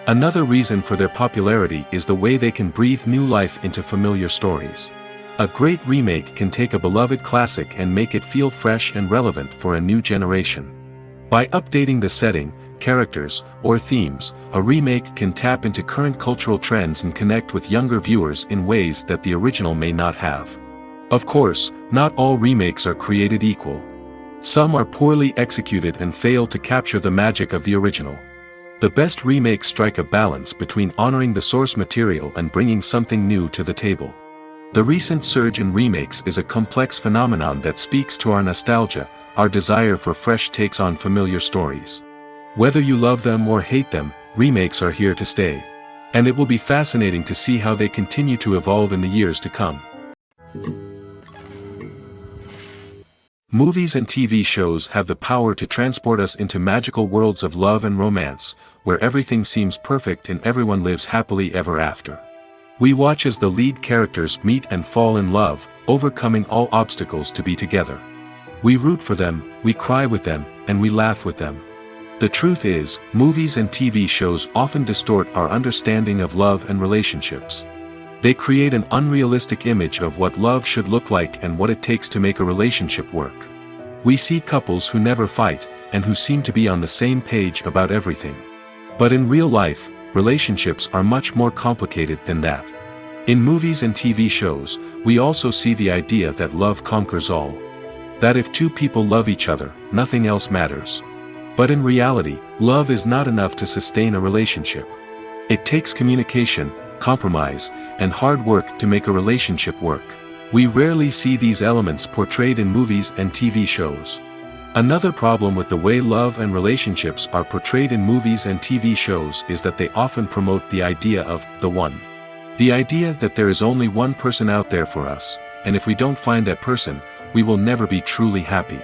Another reason for their popularity is the way they can breathe new life into familiar stories. A great remake can take a beloved classic and make it feel fresh and relevant for a new generation. By updating the setting, characters, or themes, a remake can tap into current cultural trends and connect with younger viewers in ways that the original may not have. Of course, not all remakes are created equal. Some are poorly executed and fail to capture the magic of the original. The best remakes strike a balance between honoring the source material and bringing something new to the table. The recent surge in remakes is a complex phenomenon that speaks to our nostalgia, our desire for fresh takes on familiar stories. Whether you love them or hate them, remakes are here to stay. And it will be fascinating to see how they continue to evolve in the years to come. Movies and TV shows have the power to transport us into magical worlds of love and romance, where everything seems perfect and everyone lives happily ever after. We watch as the lead characters meet and fall in love, overcoming all obstacles to be together. We root for them, we cry with them, and we laugh with them. The truth is, movies and TV shows often distort our understanding of love and relationships. They create an unrealistic image of what love should look like and what it takes to make a relationship work. We see couples who never fight, and who seem to be on the same page about everything. But in real life, relationships are much more complicated than that. In movies and TV shows, we also see the idea that love conquers all. That if two people love each other, nothing else matters. But in reality, love is not enough to sustain a relationship. It takes communication, compromise, and hard work to make a relationship work. We rarely see these elements portrayed in movies and TV shows. Another problem with the way love and relationships are portrayed in movies and TV shows is that they often promote the idea of the one. The idea that there is only one person out there for us, and if we don't find that person, we will never be truly happy.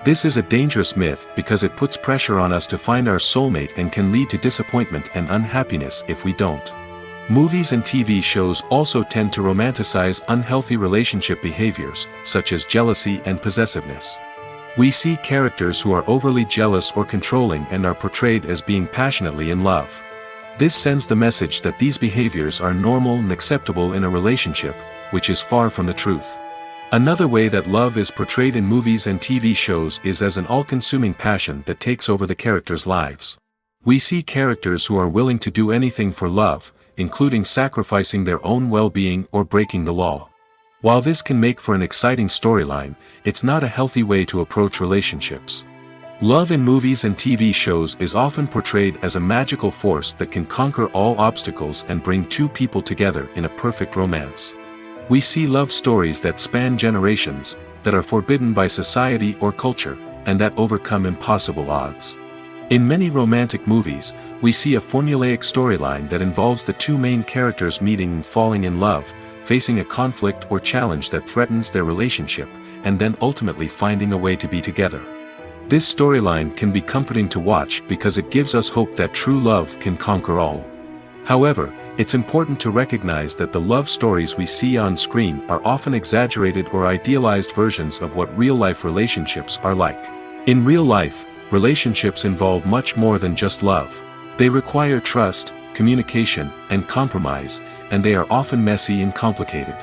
This is a dangerous myth because it puts pressure on us to find our soulmate and can lead to disappointment and unhappiness if we don't. Movies and TV shows also tend to romanticize unhealthy relationship behaviors, such as jealousy and possessiveness. We see characters who are overly jealous or controlling and are portrayed as being passionately in love. This sends the message that these behaviors are normal and acceptable in a relationship, which is far from the truth. Another way that love is portrayed in movies and TV shows is as an all-consuming passion that takes over the characters' lives. We see characters who are willing to do anything for love, including sacrificing their own well-being or breaking the law. While this can make for an exciting storyline, it's not a healthy way to approach relationships. Love in movies and TV shows is often portrayed as a magical force that can conquer all obstacles and bring two people together in a perfect romance. We see love stories that span generations, that are forbidden by society or culture, and that overcome impossible odds. In many romantic movies, we see a formulaic storyline that involves the two main characters meeting and falling in love, facing a conflict or challenge that threatens their relationship, and then ultimately finding a way to be together. This storyline can be comforting to watch because it gives us hope that true love can conquer all. However, it's important to recognize that the love stories we see on screen are often exaggerated or idealized versions of what real-life relationships are like. In real life, relationships involve much more than just love. They require trust, communication, and compromise, and they are often messy and complicated.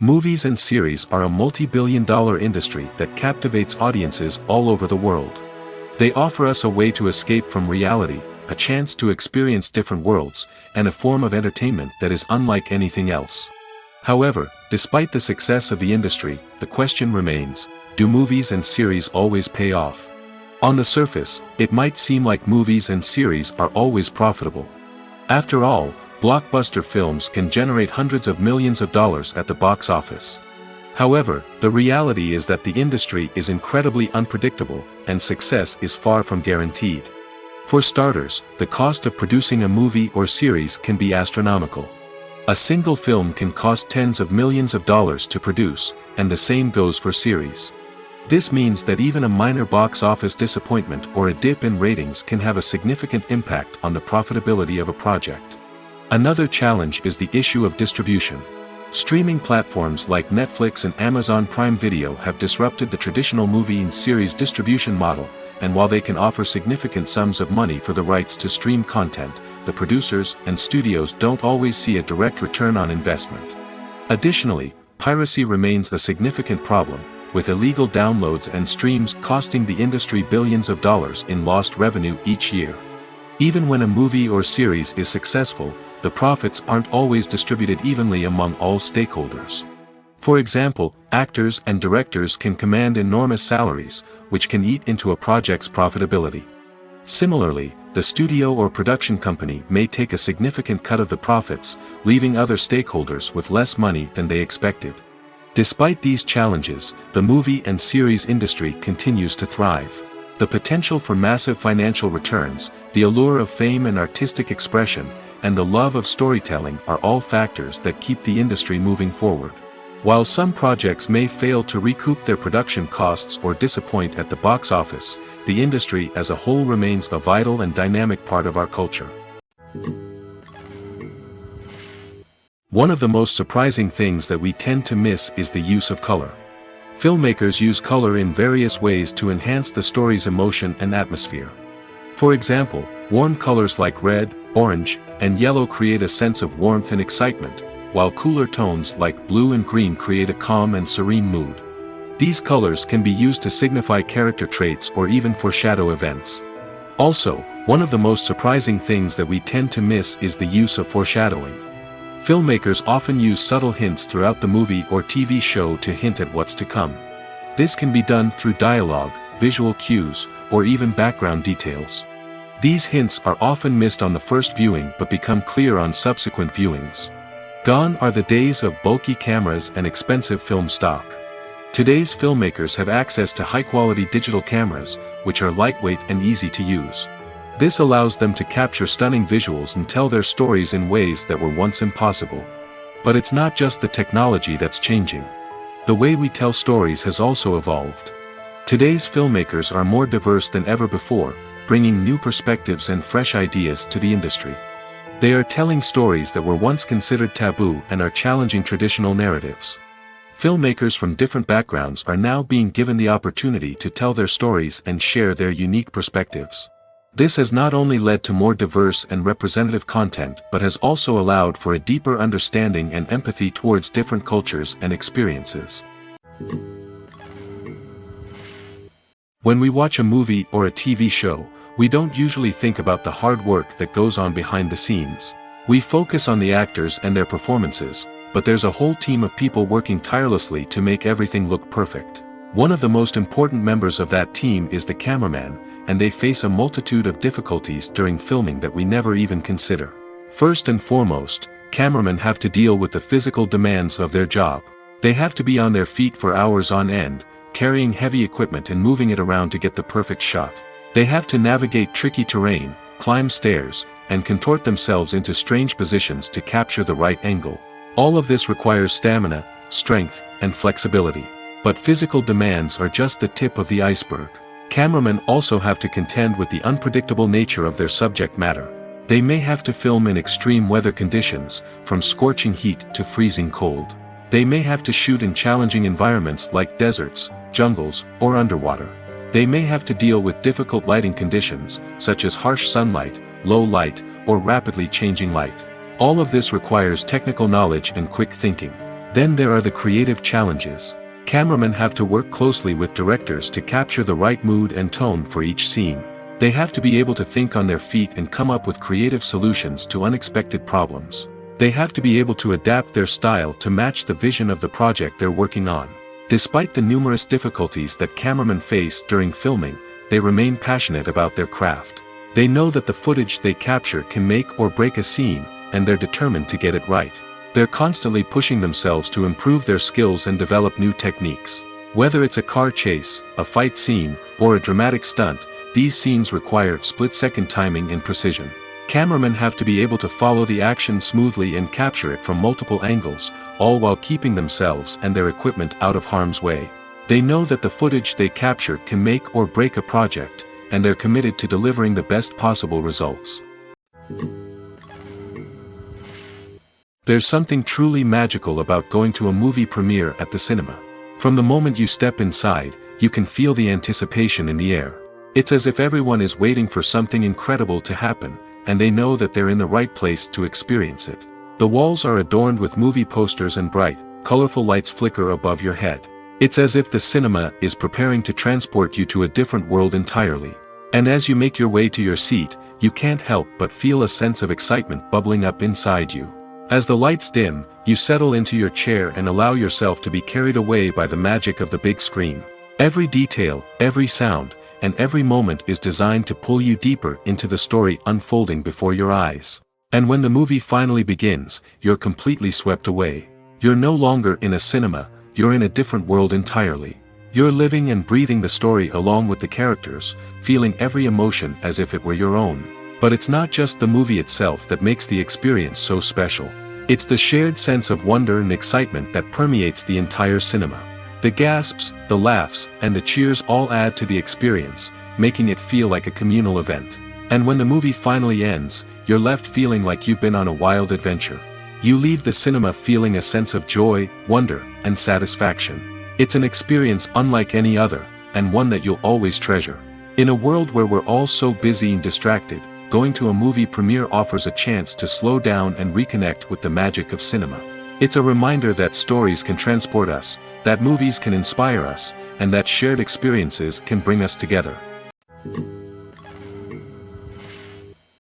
Movies and series are a multi-billion-dollar industry that captivates audiences all over the world. They offer us a way to escape from reality, a chance to experience different worlds, and a form of entertainment that is unlike anything else. However, despite the success of the industry, the question remains, do movies and series always pay off? On the surface, it might seem like movies and series are always profitable. After all, blockbuster films can generate hundreds of millions of dollars at the box office. However, the reality is that the industry is incredibly unpredictable, and success is far from guaranteed. For starters, the cost of producing a movie or series can be astronomical. A single film can cost tens of millions of dollars to produce, and the same goes for series. This means that even a minor box office disappointment or a dip in ratings can have a significant impact on the profitability of a project. Another challenge is the issue of distribution. Streaming platforms like Netflix and Amazon Prime Video have disrupted the traditional movie and series distribution model, and while they can offer significant sums of money for the rights to stream content, the producers and studios don't always see a direct return on investment. Additionally, piracy remains a significant problem, with illegal downloads and streams costing the industry billions of dollars in lost revenue each year. Even when a movie or series is successful, the profits aren't always distributed evenly among all stakeholders. For example, actors and directors can command enormous salaries, which can eat into a project's profitability. Similarly, the studio or production company may take a significant cut of the profits, leaving other stakeholders with less money than they expected. Despite these challenges, the movie and series industry continues to thrive. The potential for massive financial returns, the allure of fame and artistic expression, and the love of storytelling are all factors that keep the industry moving forward. While some projects may fail to recoup their production costs or disappoint at the box office, the industry as a whole remains a vital and dynamic part of our culture. One of the most surprising things that we tend to miss is the use of color. Filmmakers use color in various ways to enhance the story's emotion and atmosphere. For example, warm colors like red, orange, and yellow create a sense of warmth and excitement, while cooler tones like blue and green create a calm and serene mood. These colors can be used to signify character traits or even foreshadow events. Also, one of the most surprising things that we tend to miss is the use of foreshadowing. Filmmakers often use subtle hints throughout the movie or TV show to hint at what's to come. This can be done through dialogue, visual cues, or even background details. These hints are often missed on the first viewing but become clear on subsequent viewings. Gone are the days of bulky cameras and expensive film stock. Today's filmmakers have access to high-quality digital cameras, which are lightweight and easy to use. This allows them to capture stunning visuals and tell their stories in ways that were once impossible. But it's not just the technology that's changing. The way we tell stories has also evolved. Today's filmmakers are more diverse than ever before, bringing new perspectives and fresh ideas to the industry. They are telling stories that were once considered taboo and are challenging traditional narratives. Filmmakers from different backgrounds are now being given the opportunity to tell their stories and share their unique perspectives. This has not only led to more diverse and representative content but has also allowed for a deeper understanding and empathy towards different cultures and experiences. When we watch a movie or a TV show, we don't usually think about the hard work that goes on behind the scenes. We focus on the actors and their performances, but there's a whole team of people working tirelessly to make everything look perfect. One of the most important members of that team is the cameraman, and they face a multitude of difficulties during filming that we never even consider. First and foremost, cameramen have to deal with the physical demands of their job. They have to be on their feet for hours on end, carrying heavy equipment and moving it around to get the perfect shot. They have to navigate tricky terrain, climb stairs, and contort themselves into strange positions to capture the right angle. All of this requires stamina, strength, and flexibility. But physical demands are just the tip of the iceberg. Cameramen also have to contend with the unpredictable nature of their subject matter. They may have to film in extreme weather conditions, from scorching heat to freezing cold. They may have to shoot in challenging environments like deserts, jungles, or underwater. They may have to deal with difficult lighting conditions, such as harsh sunlight, low light, or rapidly changing light. All of this requires technical knowledge and quick thinking. Then there are the creative challenges. Cameramen have to work closely with directors to capture the right mood and tone for each scene. They have to be able to think on their feet and come up with creative solutions to unexpected problems. They have to be able to adapt their style to match the vision of the project they're working on. Despite the numerous difficulties that cameramen face during filming, they remain passionate about their craft. They know that the footage they capture can make or break a scene, and they're determined to get it right. They're constantly pushing themselves to improve their skills and develop new techniques. Whether it's a car chase, a fight scene, or a dramatic stunt, these scenes require split-second timing and precision. Cameramen have to be able to follow the action smoothly and capture it from multiple angles, all while keeping themselves and their equipment out of harm's way. They know that the footage they capture can make or break a project, and they're committed to delivering the best possible results. There's something truly magical about going to a movie premiere at the cinema. From the moment you step inside, you can feel the anticipation in the air. It's as if everyone is waiting for something incredible to happen, and they know that they're in the right place to experience it. The walls are adorned with movie posters and bright, colorful lights flicker above your head. It's as if the cinema is preparing to transport you to a different world entirely. And as you make your way to your seat, you can't help but feel a sense of excitement bubbling up inside you. As the lights dim, you settle into your chair and allow yourself to be carried away by the magic of the big screen. Every detail, every sound, and every moment is designed to pull you deeper into the story unfolding before your eyes. And when the movie finally begins, you're completely swept away. You're no longer in a cinema, you're in a different world entirely. You're living and breathing the story along with the characters, feeling every emotion as if it were your own. But it's not just the movie itself that makes the experience so special. It's the shared sense of wonder and excitement that permeates the entire cinema. The gasps, the laughs, and the cheers all add to the experience, making it feel like a communal event. And when the movie finally ends, you're left feeling like you've been on a wild adventure. You leave the cinema feeling a sense of joy, wonder, and satisfaction. It's an experience unlike any other, and one that you'll always treasure. In a world where we're all so busy and distracted, going to a movie premiere offers a chance to slow down and reconnect with the magic of cinema. It's a reminder that stories can transport us, that movies can inspire us, and that shared experiences can bring us together.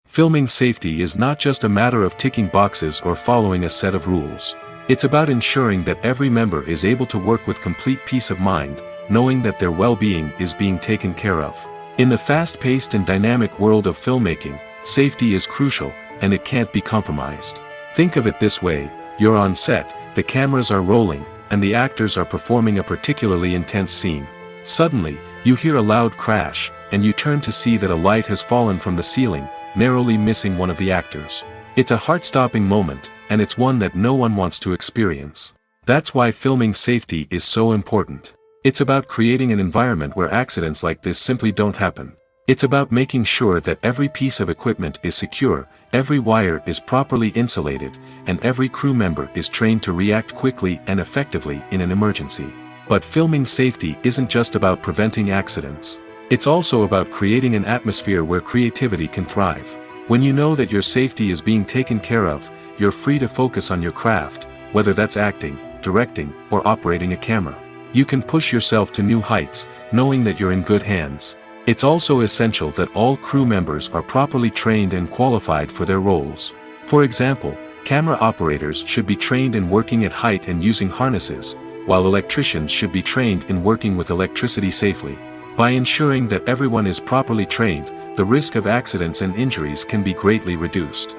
Filming safety is not just a matter of ticking boxes or following a set of rules. It's about ensuring that every member is able to work with complete peace of mind, knowing that their well-being is being taken care of. In the fast-paced and dynamic world of filmmaking, safety is crucial, and it can't be compromised. Think of it this way: you're on set, the cameras are rolling, and the actors are performing a particularly intense scene. Suddenly, you hear a loud crash, and you turn to see that a light has fallen from the ceiling, narrowly missing one of the actors. It's a heart-stopping moment, and it's one that no one wants to experience. That's why filming safety is so important. It's about creating an environment where accidents like this simply don't happen. It's about making sure that every piece of equipment is secure, every wire is properly insulated, and every crew member is trained to react quickly and effectively in an emergency. But filming safety isn't just about preventing accidents. It's also about creating an atmosphere where creativity can thrive. When you know that your safety is being taken care of, you're free to focus on your craft, whether that's acting, directing, or operating a camera. You can push yourself to new heights, knowing that you're in good hands. It's also essential that all crew members are properly trained and qualified for their roles. For example, camera operators should be trained in working at height and using harnesses, while electricians should be trained in working with electricity safely. By ensuring that everyone is properly trained, the risk of accidents and injuries can be greatly reduced.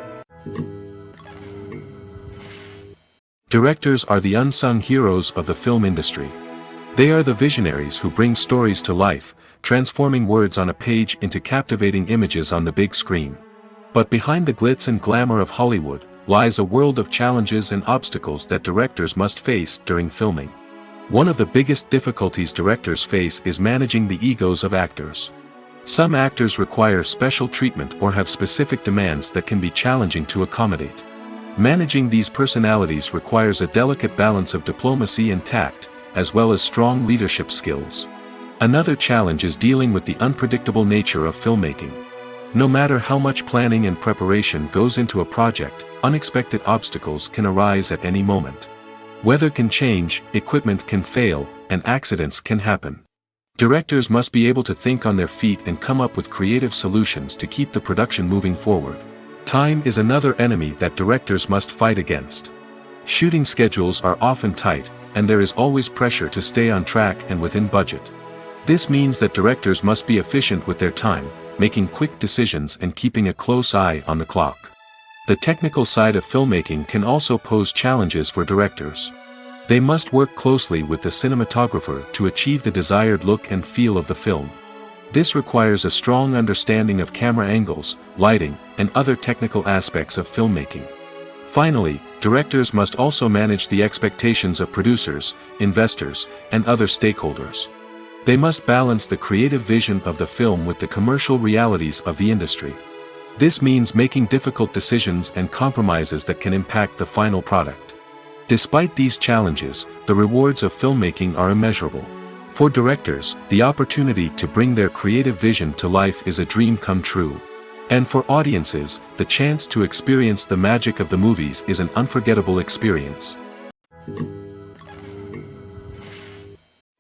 Directors are the unsung heroes of the film industry. They are the visionaries who bring stories to life, transforming words on a page into captivating images on the big screen. But behind the glitz and glamour of Hollywood, lies a world of challenges and obstacles that directors must face during filming. One of the biggest difficulties directors face is managing the egos of actors. Some actors require special treatment or have specific demands that can be challenging to accommodate. Managing these personalities requires a delicate balance of diplomacy and tact, as well as strong leadership skills. Another challenge is dealing with the unpredictable nature of filmmaking. No matter how much planning and preparation goes into a project, unexpected obstacles can arise at any moment. Weather can change, equipment can fail, and accidents can happen. Directors must be able to think on their feet and come up with creative solutions to keep the production moving forward. Time is another enemy that directors must fight against. Shooting schedules are often tight, and there is always pressure to stay on track and within budget. This means that directors must be efficient with their time, making quick decisions and keeping a close eye on the clock. The technical side of filmmaking can also pose challenges for directors. They must work closely with the cinematographer to achieve the desired look and feel of the film. This requires a strong understanding of camera angles, lighting, and other technical aspects of filmmaking. Finally, directors must also manage the expectations of producers, investors, and other stakeholders. They must balance the creative vision of the film with the commercial realities of the industry. This means making difficult decisions and compromises that can impact the final product. Despite these challenges, the rewards of filmmaking are immeasurable. For directors, the opportunity to bring their creative vision to life is a dream come true. And for audiences, the chance to experience the magic of the movies is an unforgettable experience.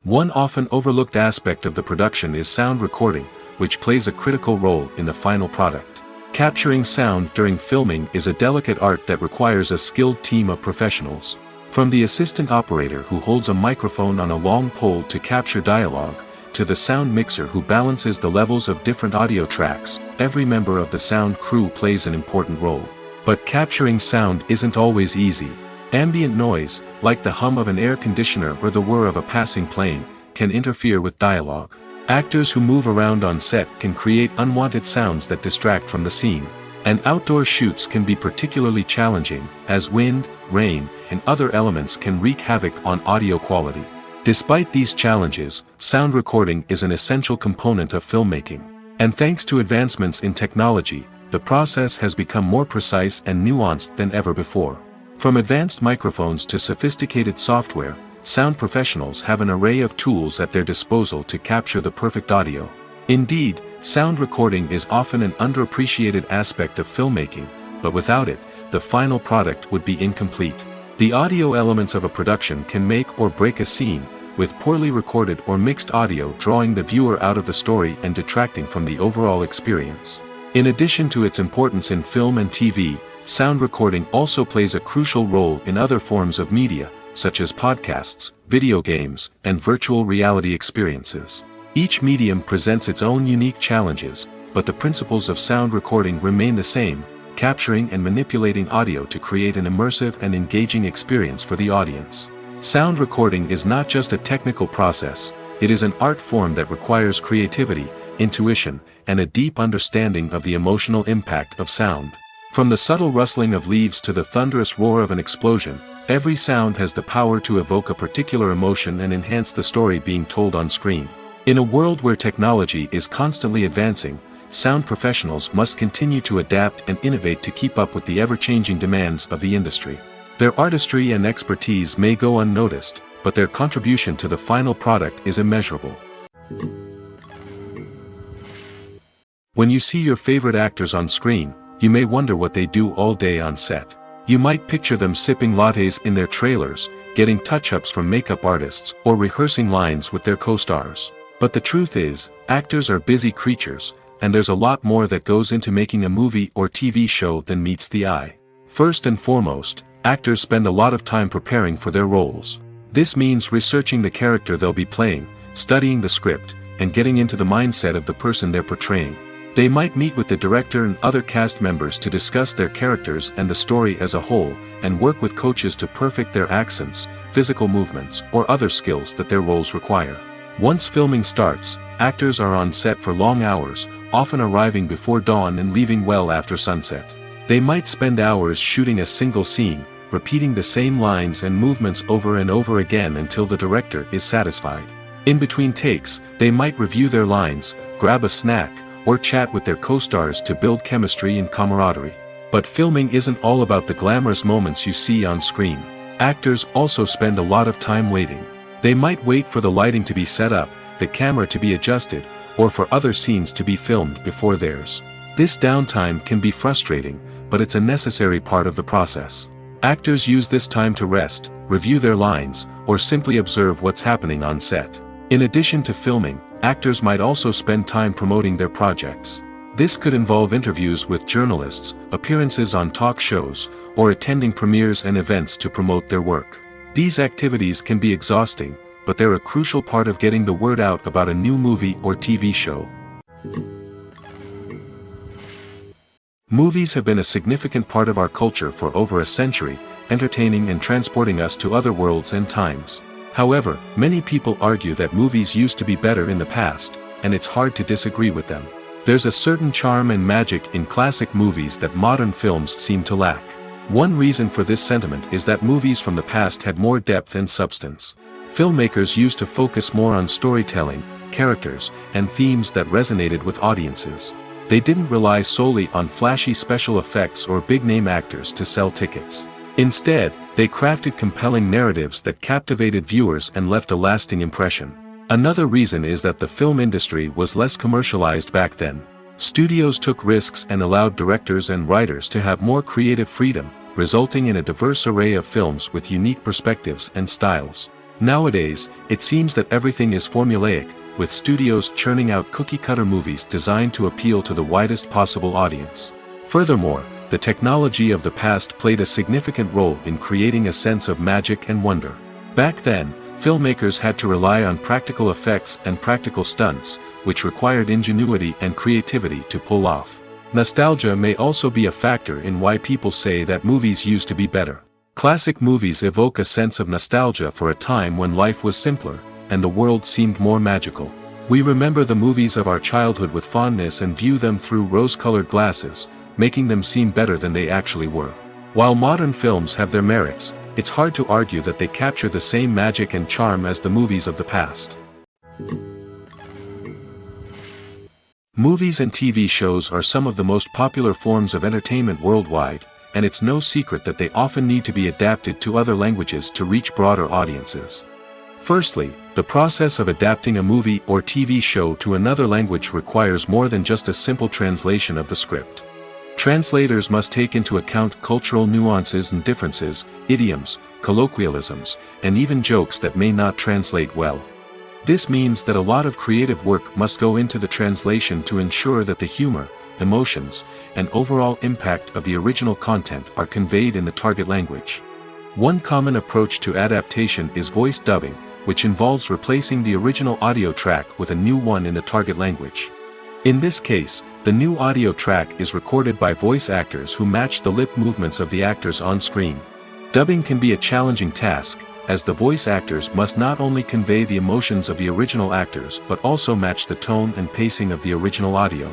One often overlooked aspect of the production is sound recording, which plays a critical role in the final product. Capturing sound during filming is a delicate art that requires a skilled team of professionals. From the assistant operator who holds a microphone on a long pole to capture dialogue, to the sound mixer who balances the levels of different audio tracks, every member of the sound crew plays an important role. But capturing sound isn't always easy. Ambient noise, like the hum of an air conditioner or the whir of a passing plane, can interfere with dialogue. Actors who move around on set can create unwanted sounds that distract from the scene. And outdoor shoots can be particularly challenging, as wind, rain, and other elements can wreak havoc on audio quality. Despite these challenges, sound recording is an essential component of filmmaking. And thanks to advancements in technology, the process has become more precise and nuanced than ever before. From advanced microphones to sophisticated software, sound professionals have an array of tools at their disposal to capture the perfect audio. Indeed, sound recording is often an underappreciated aspect of filmmaking, but without it, the final product would be incomplete. The audio elements of a production can make or break a scene, with poorly recorded or mixed audio drawing the viewer out of the story and detracting from the overall experience. In addition to its importance in film and TV, sound recording also plays a crucial role in other forms of media, such as podcasts, video games, and virtual reality experiences. Each medium presents its own unique challenges, but the principles of sound recording remain the same, capturing and manipulating audio to create an immersive and engaging experience for the audience. Sound recording is not just a technical process, it is an art form that requires creativity, intuition, and a deep understanding of the emotional impact of sound. From the subtle rustling of leaves to the thunderous roar of an explosion, every sound has the power to evoke a particular emotion and enhance the story being told on screen. In a world where technology is constantly advancing, sound professionals must continue to adapt and innovate to keep up with the ever-changing demands of the industry. Their artistry and expertise may go unnoticed, but their contribution to the final product is immeasurable. When you see your favorite actors on screen, you may wonder what they do all day on set. You might picture them sipping lattes in their trailers, getting touch-ups from makeup artists, or rehearsing lines with their co-stars. But the truth is, actors are busy creatures, and there's a lot more that goes into making a movie or TV show than meets the eye. First and foremost, actors spend a lot of time preparing for their roles. This means researching the character they'll be playing, studying the script, and getting into the mindset of the person they're portraying. They might meet with the director and other cast members to discuss their characters and the story as a whole, and work with coaches to perfect their accents, physical movements, or other skills that their roles require. Once filming starts, actors are on set for long hours, often arriving before dawn and leaving well after sunset. They might spend hours shooting a single scene, repeating the same lines and movements over and over again until the director is satisfied. In between takes, they might review their lines, grab a snack, or chat with their co-stars to build chemistry and camaraderie. But filming isn't all about the glamorous moments you see on screen. Actors also spend a lot of time waiting. They might wait for the lighting to be set up, the camera to be adjusted, or for other scenes to be filmed before theirs. This downtime can be frustrating, but it's a necessary part of the process. Actors use this time to rest, review their lines, or simply observe what's happening on set. In addition to filming, actors might also spend time promoting their projects. This could involve interviews with journalists, appearances on talk shows, or attending premieres and events to promote their work. These activities can be exhausting, but they're a crucial part of getting the word out about a new movie or TV show. Movies have been a significant part of our culture for over a century, entertaining and transporting us to other worlds and times. However, many people argue that movies used to be better in the past, and it's hard to disagree with them. There's a certain charm and magic in classic movies that modern films seem to lack. One reason for this sentiment is that movies from the past had more depth and substance. Filmmakers used to focus more on storytelling, characters, and themes that resonated with audiences. They didn't rely solely on flashy special effects or big-name actors to sell tickets. Instead, they crafted compelling narratives that captivated viewers and left a lasting impression. Another reason is that the film industry was less commercialized back then. Studios took risks and allowed directors and writers to have more creative freedom, resulting in a diverse array of films with unique perspectives and styles. Nowadays, it seems that everything is formulaic, with studios churning out cookie-cutter movies designed to appeal to the widest possible audience. Furthermore, the technology of the past played a significant role in creating a sense of magic and wonder. Back then, filmmakers had to rely on practical effects and practical stunts, which required ingenuity and creativity to pull off. Nostalgia may also be a factor in why people say that movies used to be better. Classic movies evoke a sense of nostalgia for a time when life was simpler, and the world seemed more magical. We remember the movies of our childhood with fondness and view them through rose-colored glasses, making them seem better than they actually were. While modern films have their merits, it's hard to argue that they capture the same magic and charm as the movies of the past. Movies and TV shows are some of the most popular forms of entertainment worldwide, and it's no secret that they often need to be adapted to other languages to reach broader audiences. Firstly, the process of adapting a movie or TV show to another language requires more than just a simple translation of the script. Translators must take into account cultural nuances and differences, idioms, colloquialisms, and even jokes that may not translate well. This means that a lot of creative work must go into the translation to ensure that the humor, emotions, and overall impact of the original content are conveyed in the target language. One common approach to adaptation is voice dubbing, which involves replacing the original audio track with a new one in the target language. In this case, the new audio track is recorded by voice actors who match the lip movements of the actors on screen. Dubbing can be a challenging task, as the voice actors must not only convey the emotions of the original actors but also match the tone and pacing of the original audio.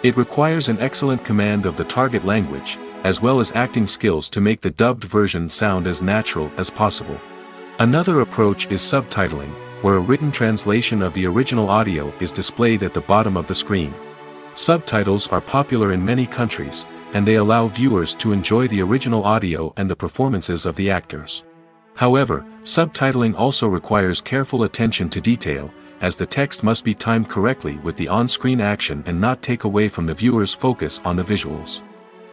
It requires an excellent command of the target language, as well as acting skills to make the dubbed version sound as natural as possible. Another approach is subtitling, where a written translation of the original audio is displayed at the bottom of the screen. Subtitles are popular in many countries, and they allow viewers to enjoy the original audio and the performances of the actors. However, subtitling also requires careful attention to detail, as the text must be timed correctly with the on-screen action and not take away from the viewer's focus on the visuals.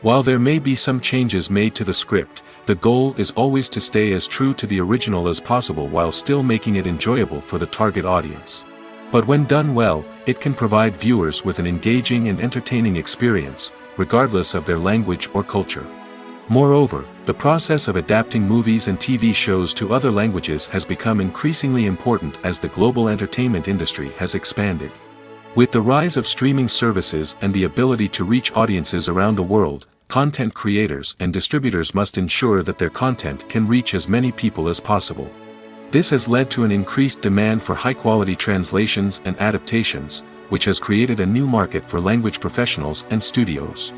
While there may be some changes made to the script, the goal is always to stay as true to the original as possible while still making it enjoyable for the target audience. But when done well, it can provide viewers with an engaging and entertaining experience, regardless of their language or culture. Moreover, the process of adapting movies and TV shows to other languages has become increasingly important as the global entertainment industry has expanded. With the rise of streaming services and the ability to reach audiences around the world, content creators and distributors must ensure that their content can reach as many people as possible. This has led to an increased demand for high-quality translations and adaptations, which has created a new market for language professionals and studios.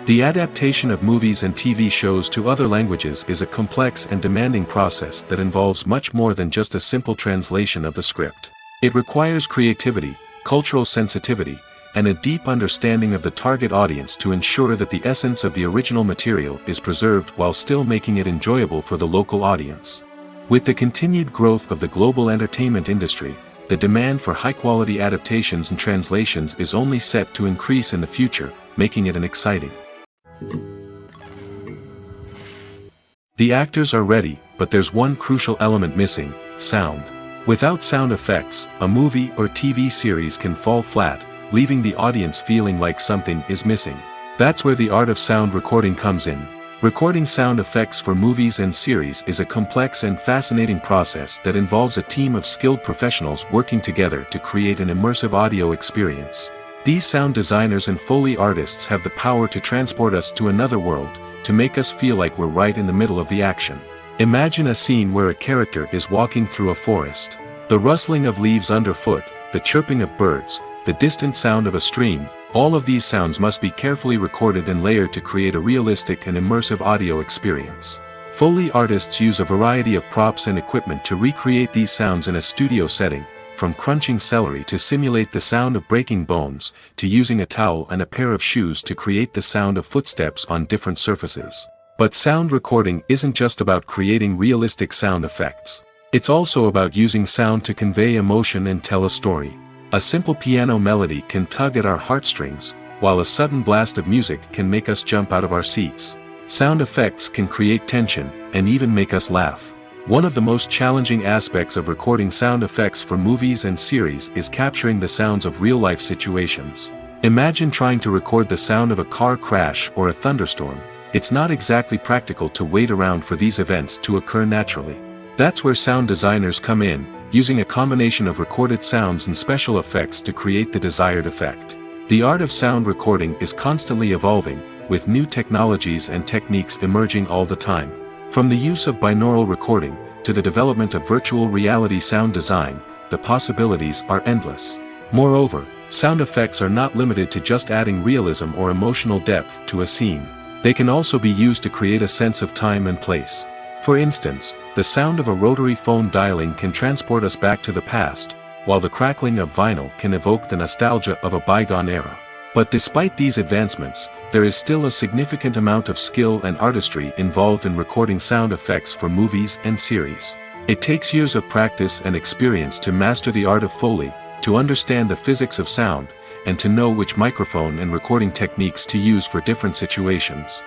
The adaptation of movies and TV shows to other languages is a complex and demanding process that involves much more than just a simple translation of the script. It requires creativity, cultural sensitivity, and a deep understanding of the target audience to ensure that the essence of the original material is preserved while still making it enjoyable for the local audience. With the continued growth of the global entertainment industry, the demand for high-quality adaptations and translations is only set to increase in the future, making it an exciting. The actors are ready, but there's one crucial element missing: sound. Without sound effects, a movie or TV series can fall flat, leaving the audience feeling like something is missing. That's where the art of sound recording comes in. Recording sound effects for movies and series is a complex and fascinating process that involves a team of skilled professionals working together to create an immersive audio experience. These sound designers and Foley artists have the power to transport us to another world, to make us feel like we're right in the middle of the action. Imagine a scene where a character is walking through a forest. The rustling of leaves underfoot, the chirping of birds, the distant sound of a stream, all of these sounds must be carefully recorded and layered to create a realistic and immersive audio experience. Foley artists use a variety of props and equipment to recreate these sounds in a studio setting, from crunching celery to simulate the sound of breaking bones, to using a towel and a pair of shoes to create the sound of footsteps on different surfaces. But sound recording isn't just about creating realistic sound effects. It's also about using sound to convey emotion and tell a story. A simple piano melody can tug at our heartstrings, while a sudden blast of music can make us jump out of our seats. Sound effects can create tension, and even make us laugh. One of the most challenging aspects of recording sound effects for movies and series is capturing the sounds of real-life situations. Imagine trying to record the sound of a car crash or a thunderstorm. It's not exactly practical to wait around for these events to occur naturally. That's where sound designers come in, using a combination of recorded sounds and special effects to create the desired effect. The art of sound recording is constantly evolving, with new technologies and techniques emerging all the time. From the use of binaural recording, to the development of virtual reality sound design, the possibilities are endless. Moreover, sound effects are not limited to just adding realism or emotional depth to a scene. They can also be used to create a sense of time and place. For instance, the sound of a rotary phone dialing can transport us back to the past, while the crackling of vinyl can evoke the nostalgia of a bygone era. But despite these advancements, there is still a significant amount of skill and artistry involved in recording sound effects for movies and series. It takes years of practice and experience to master the art of Foley, to understand the physics of sound, and to know which microphone and recording techniques to use for different situations.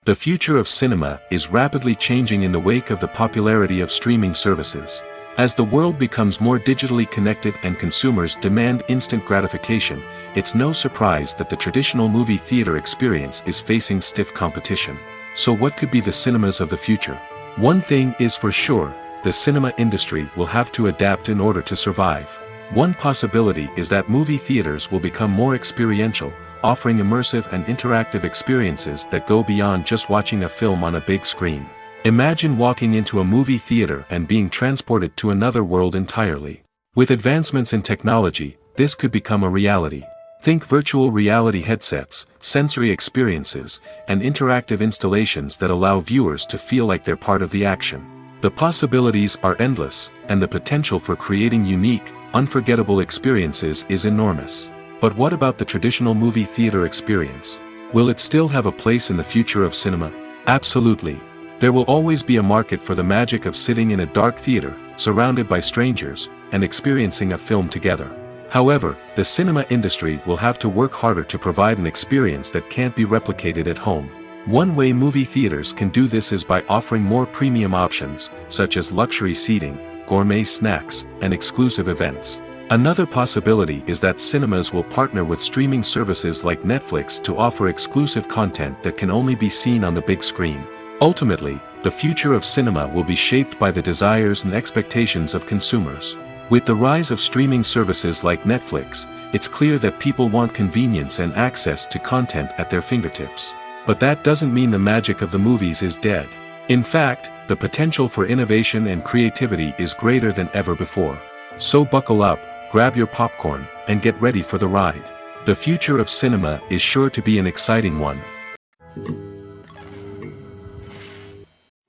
The future of cinema is rapidly changing in the wake of the popularity of streaming services. As the world becomes more digitally connected and consumers demand instant gratification, it's no surprise that the traditional movie theater experience is facing stiff competition. So what could be the cinemas of the future? One thing is for sure: the cinema industry will have to adapt in order to survive. One possibility is that movie theaters will become more experiential, offering immersive and interactive experiences that go beyond just watching a film on a big screen. Imagine walking into a movie theater and being transported to another world entirely. With advancements in technology, this could become a reality. Think virtual reality headsets, sensory experiences, and interactive installations that allow viewers to feel like they're part of the action. The possibilities are endless, and the potential for creating unique, unforgettable experiences is enormous. But what about the traditional movie theater experience? Will it still have a place in the future of cinema? Absolutely. There will always be a market for the magic of sitting in a dark theater, surrounded by strangers, and experiencing a film together. However, the cinema industry will have to work harder to provide an experience that can't be replicated at home. One way movie theaters can do this is by offering more premium options, such as luxury seating, gourmet snacks, and exclusive events. Another possibility is that cinemas will partner with streaming services like Netflix to offer exclusive content that can only be seen on the big screen. Ultimately, the future of cinema will be shaped by the desires and expectations of consumers. With the rise of streaming services like Netflix, it's clear that people want convenience and access to content at their fingertips. But that doesn't mean the magic of the movies is dead. In fact, the potential for innovation and creativity is greater than ever before. So buckle up, grab your popcorn, and get ready for the ride. The future of cinema is sure to be an exciting one.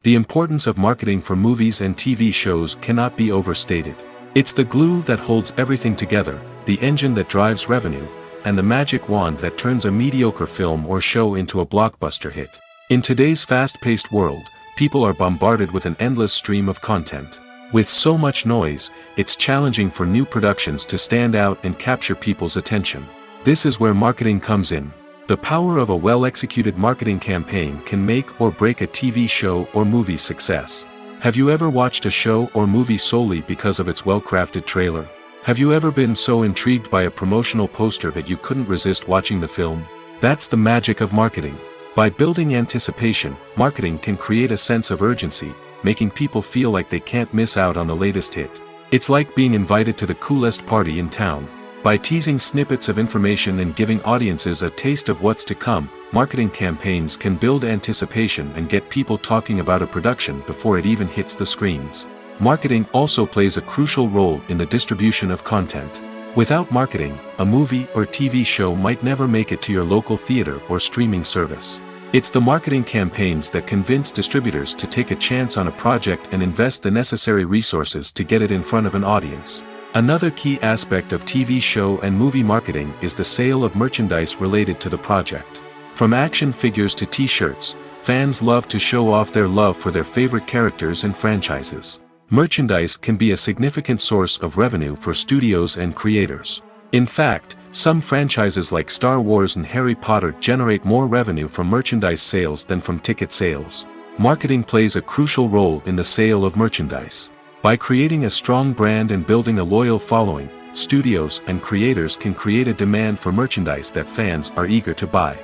The importance of marketing for movies and TV shows cannot be overstated. It's the glue that holds everything together, the engine that drives revenue, and the magic wand that turns a mediocre film or show into a blockbuster hit. In today's fast-paced world, people are bombarded with an endless stream of content. With so much noise, it's challenging for new productions to stand out and capture people's attention. This is where marketing comes in. The power of a well-executed marketing campaign can make or break a TV show or movie's success. Have you ever watched a show or movie solely because of its well-crafted trailer? Have you ever been so intrigued by a promotional poster that you couldn't resist watching the film? That's the magic of marketing. By building anticipation, marketing can create a sense of urgency, making people feel like they can't miss out on the latest hit. It's like being invited to the coolest party in town. By teasing snippets of information and giving audiences a taste of what's to come, marketing campaigns can build anticipation and get people talking about a production before it even hits the screens. Marketing also plays a crucial role in the distribution of content. Without marketing, a movie or TV show might never make it to your local theater or streaming service. It's the marketing campaigns that convince distributors to take a chance on a project and invest the necessary resources to get it in front of an audience. Another key aspect of TV show and movie marketing is the sale of merchandise related to the project. From action figures to t-shirts, fans love to show off their love for their favorite characters and franchises. Merchandise can be a significant source of revenue for studios and creators. In fact, some franchises like Star Wars and Harry Potter generate more revenue from merchandise sales than from ticket sales. Marketing plays a crucial role in the sale of merchandise. By creating a strong brand and building a loyal following, studios and creators can create a demand for merchandise that fans are eager to buy.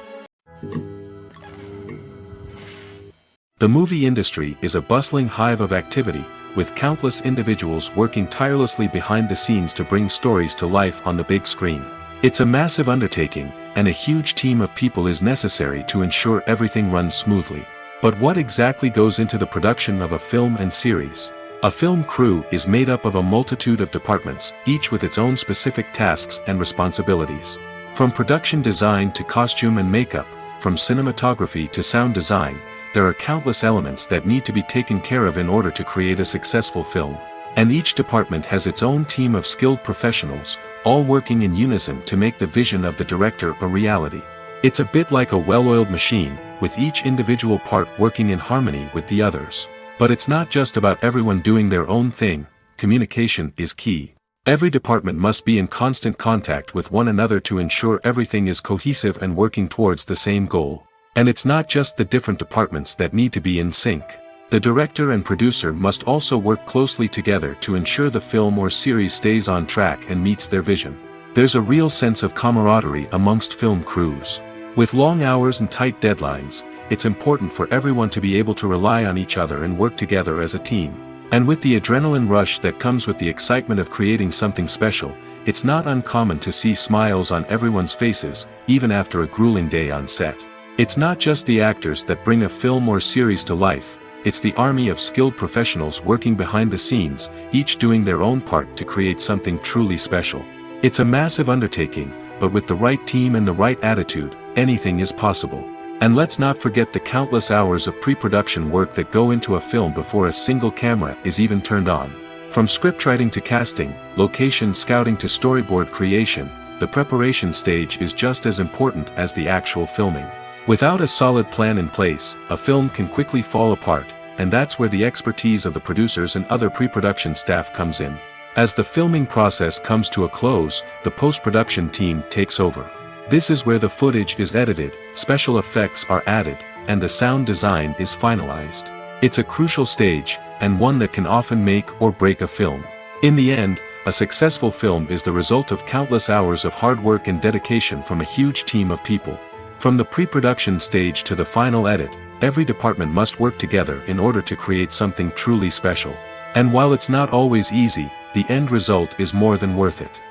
The movie industry is a bustling hive of activity, with countless individuals working tirelessly behind the scenes to bring stories to life on the big screen. It's a massive undertaking, and a huge team of people is necessary to ensure everything runs smoothly. But what exactly goes into the production of a film and series? A film crew is made up of a multitude of departments, each with its own specific tasks and responsibilities. From production design to costume and makeup, from cinematography to sound design, there are countless elements that need to be taken care of in order to create a successful film. And each department has its own team of skilled professionals, all working in unison to make the vision of the director a reality. It's a bit like a well-oiled machine, with each individual part working in harmony with the others. But it's not just about everyone doing their own thing. Communication is key. Every department must be in constant contact with one another to ensure everything is cohesive and working towards the same goal. And it's not just the different departments that need to be in sync. The director and producer must also work closely together to ensure the film or series stays on track and meets their vision. There's a real sense of camaraderie amongst film crews. With long hours and tight deadlines, it's important for everyone to be able to rely on each other and work together as a team. And with the adrenaline rush that comes with the excitement of creating something special, it's not uncommon to see smiles on everyone's faces, even after a grueling day on set. It's not just the actors that bring a film or series to life, it's the army of skilled professionals working behind the scenes, each doing their own part to create something truly special. It's a massive undertaking, but with the right team and the right attitude, anything is possible. And let's not forget the countless hours of pre-production work that go into a film before a single camera is even turned on. From scriptwriting to casting, location scouting to storyboard creation, the preparation stage is just as important as the actual filming. Without a solid plan in place, a film can quickly fall apart, and that's where the expertise of the producers and other pre-production staff comes in. As the filming process comes to a close, the post-production team takes over. This is where the footage is edited, special effects are added, and the sound design is finalized. It's a crucial stage, and one that can often make or break a film. In the end, a successful film is the result of countless hours of hard work and dedication from a huge team of people. From the pre-production stage to the final edit, every department must work together in order to create something truly special. And while it's not always easy, the end result is more than worth it.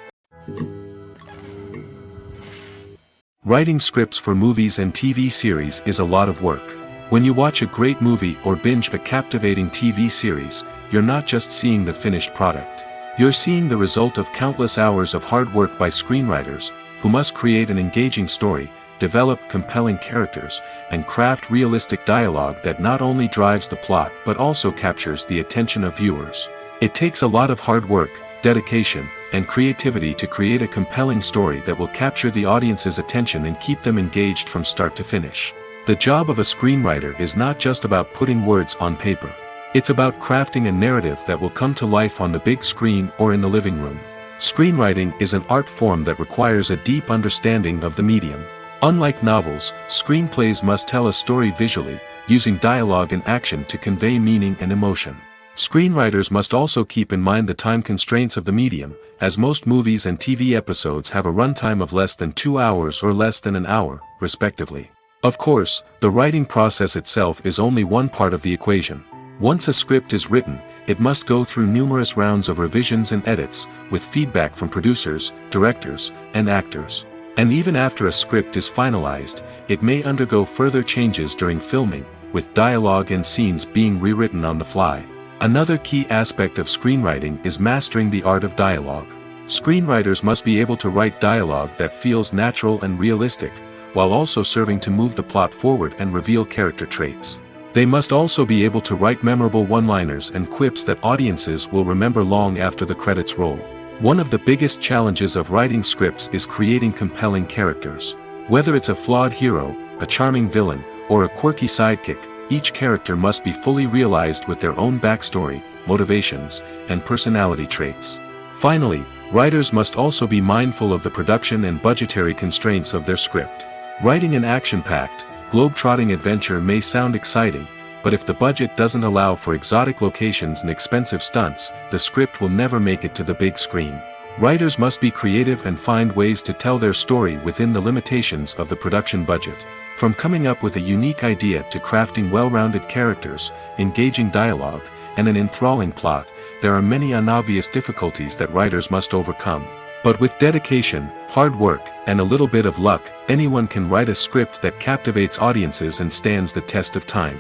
Writing scripts for movies and TV series is a lot of work. When you watch a great movie or binge a captivating TV series, you're not just seeing the finished product. You're seeing the result of countless hours of hard work by screenwriters, who must create an engaging story, develop compelling characters, and craft realistic dialogue that not only drives the plot but also captures the attention of viewers. It takes a lot of hard work, dedication, and creativity to create a compelling story that will capture the audience's attention and keep them engaged from start to finish. The job of a screenwriter is not just about putting words on paper. It's about crafting a narrative that will come to life on the big screen or in the living room. Screenwriting is an art form that requires a deep understanding of the medium. Unlike novels, screenplays must tell a story visually, using dialogue and action to convey meaning and emotion. Screenwriters must also keep in mind the time constraints of the medium, as most movies and TV episodes have a runtime of less than 2 hours or less than an hour, respectively. Of course, the writing process itself is only one part of the equation. Once a script is written, it must go through numerous rounds of revisions and edits, with feedback from producers, directors, and actors. And even after a script is finalized, it may undergo further changes during filming, with dialogue and scenes being rewritten on the fly. Another key aspect of screenwriting is mastering the art of dialogue. Screenwriters must be able to write dialogue that feels natural and realistic, while also serving to move the plot forward and reveal character traits. They must also be able to write memorable one-liners and quips that audiences will remember long after the credits roll. One of the biggest challenges of writing scripts is creating compelling characters. Whether it's a flawed hero, a charming villain, or a quirky sidekick, each character must be fully realized with their own backstory, motivations, and personality traits. Finally, writers must also be mindful of the production and budgetary constraints of their script. Writing an action-packed, globe-trotting adventure may sound exciting, but if the budget doesn't allow for exotic locations and expensive stunts, the script will never make it to the big screen. Writers must be creative and find ways to tell their story within the limitations of the production budget. From coming up with a unique idea to crafting well-rounded characters, engaging dialogue, and an enthralling plot, there are many unobvious difficulties that writers must overcome. But with dedication, hard work, and a little bit of luck, anyone can write a script that captivates audiences and stands the test of time.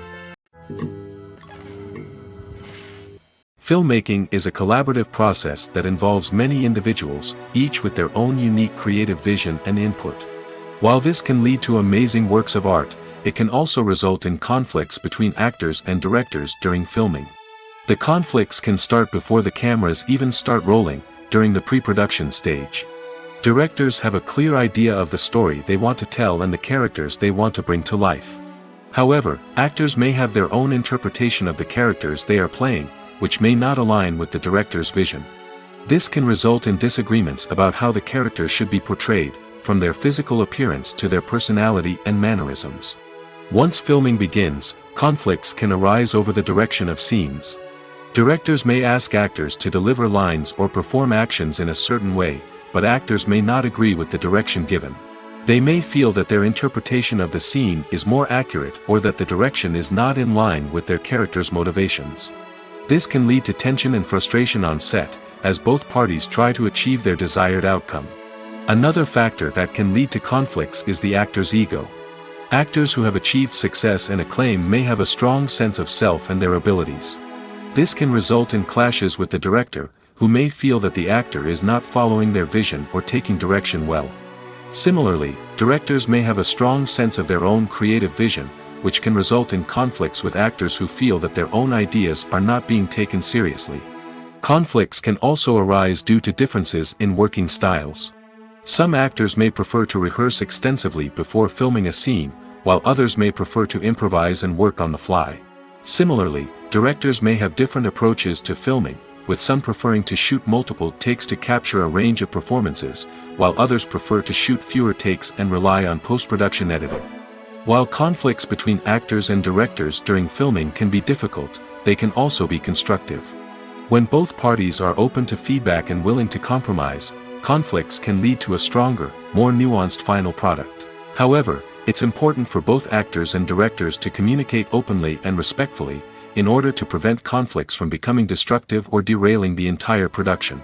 Filmmaking is a collaborative process that involves many individuals, each with their own unique creative vision and input. While this can lead to amazing works of art, it can also result in conflicts between actors and directors during filming. The conflicts can start before the cameras even start rolling, during the pre-production stage. Directors have a clear idea of the story they want to tell and the characters they want to bring to life. However, actors may have their own interpretation of the characters they are playing, which may not align with the director's vision. This can result in disagreements about how the characters should be portrayed, from their physical appearance to their personality and mannerisms. Once filming begins, conflicts can arise over the direction of scenes. Directors may ask actors to deliver lines or perform actions in a certain way, but actors may not agree with the direction given. They may feel that their interpretation of the scene is more accurate or that the direction is not in line with their character's motivations. This can lead to tension and frustration on set, as both parties try to achieve their desired outcome. Another factor that can lead to conflicts is the actor's ego. Actors who have achieved success and acclaim may have a strong sense of self and their abilities. This can result in clashes with the director, who may feel that the actor is not following their vision or taking direction well. Similarly, directors may have a strong sense of their own creative vision, which can result in conflicts with actors who feel that their own ideas are not being taken seriously. Conflicts can also arise due to differences in working styles. Some actors may prefer to rehearse extensively before filming a scene, while others may prefer to improvise and work on the fly. Similarly, directors may have different approaches to filming, with some preferring to shoot multiple takes to capture a range of performances, while others prefer to shoot fewer takes and rely on post-production editing. While conflicts between actors and directors during filming can be difficult, they can also be constructive. When both parties are open to feedback and willing to compromise, conflicts can lead to a stronger, more nuanced final product. However, it's important for both actors and directors to communicate openly and respectfully, in order to prevent conflicts from becoming destructive or derailing the entire production.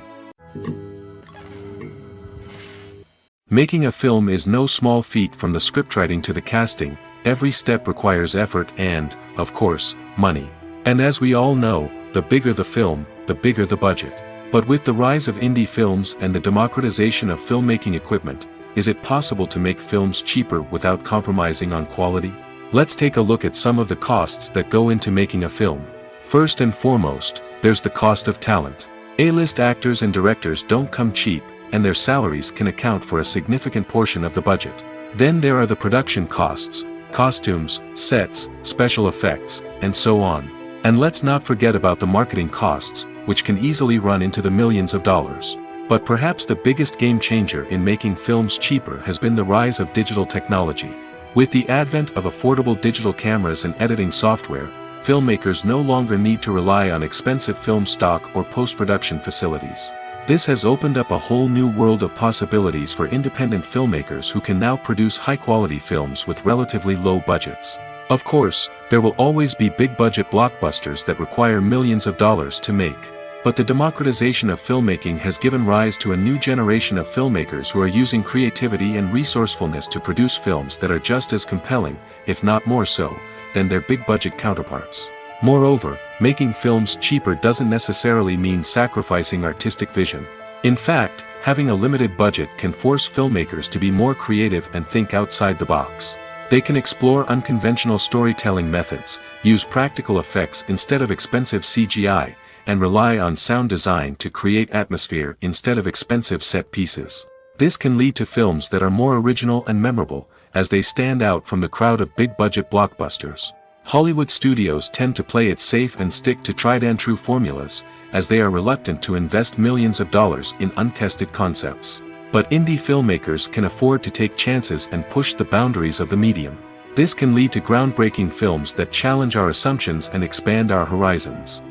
Making a film is no small feat. From the scriptwriting to the casting, every step requires effort and, of course, money. And as we all know, the bigger the film, the bigger the budget. But with the rise of indie films and the democratization of filmmaking equipment, is it possible to make films cheaper without compromising on quality? Let's take a look at some of the costs that go into making a film. First and foremost, there's the cost of talent. A-list actors and directors don't come cheap, and their salaries can account for a significant portion of the budget. Then there are the production costs, costumes, sets, special effects, and so on. And let's not forget about the marketing costs, which can easily run into the millions of dollars. But perhaps the biggest game changer in making films cheaper has been the rise of digital technology. With the advent of affordable digital cameras and editing software, filmmakers no longer need to rely on expensive film stock or post-production facilities. This has opened up a whole new world of possibilities for independent filmmakers who can now produce high-quality films with relatively low budgets. Of course, there will always be big-budget blockbusters that require millions of dollars to make. But the democratization of filmmaking has given rise to a new generation of filmmakers who are using creativity and resourcefulness to produce films that are just as compelling, if not more so, than their big-budget counterparts. Moreover, making films cheaper doesn't necessarily mean sacrificing artistic vision. In fact, having a limited budget can force filmmakers to be more creative and think outside the box. They can explore unconventional storytelling methods, use practical effects instead of expensive CGI, and rely on sound design to create atmosphere instead of expensive set pieces. This can lead to films that are more original and memorable, as they stand out from the crowd of big-budget blockbusters. Hollywood studios tend to play it safe and stick to tried-and-true formulas, as they are reluctant to invest millions of dollars in untested concepts. But indie filmmakers can afford to take chances and push the boundaries of the medium. This can lead to groundbreaking films that challenge our assumptions and expand our horizons.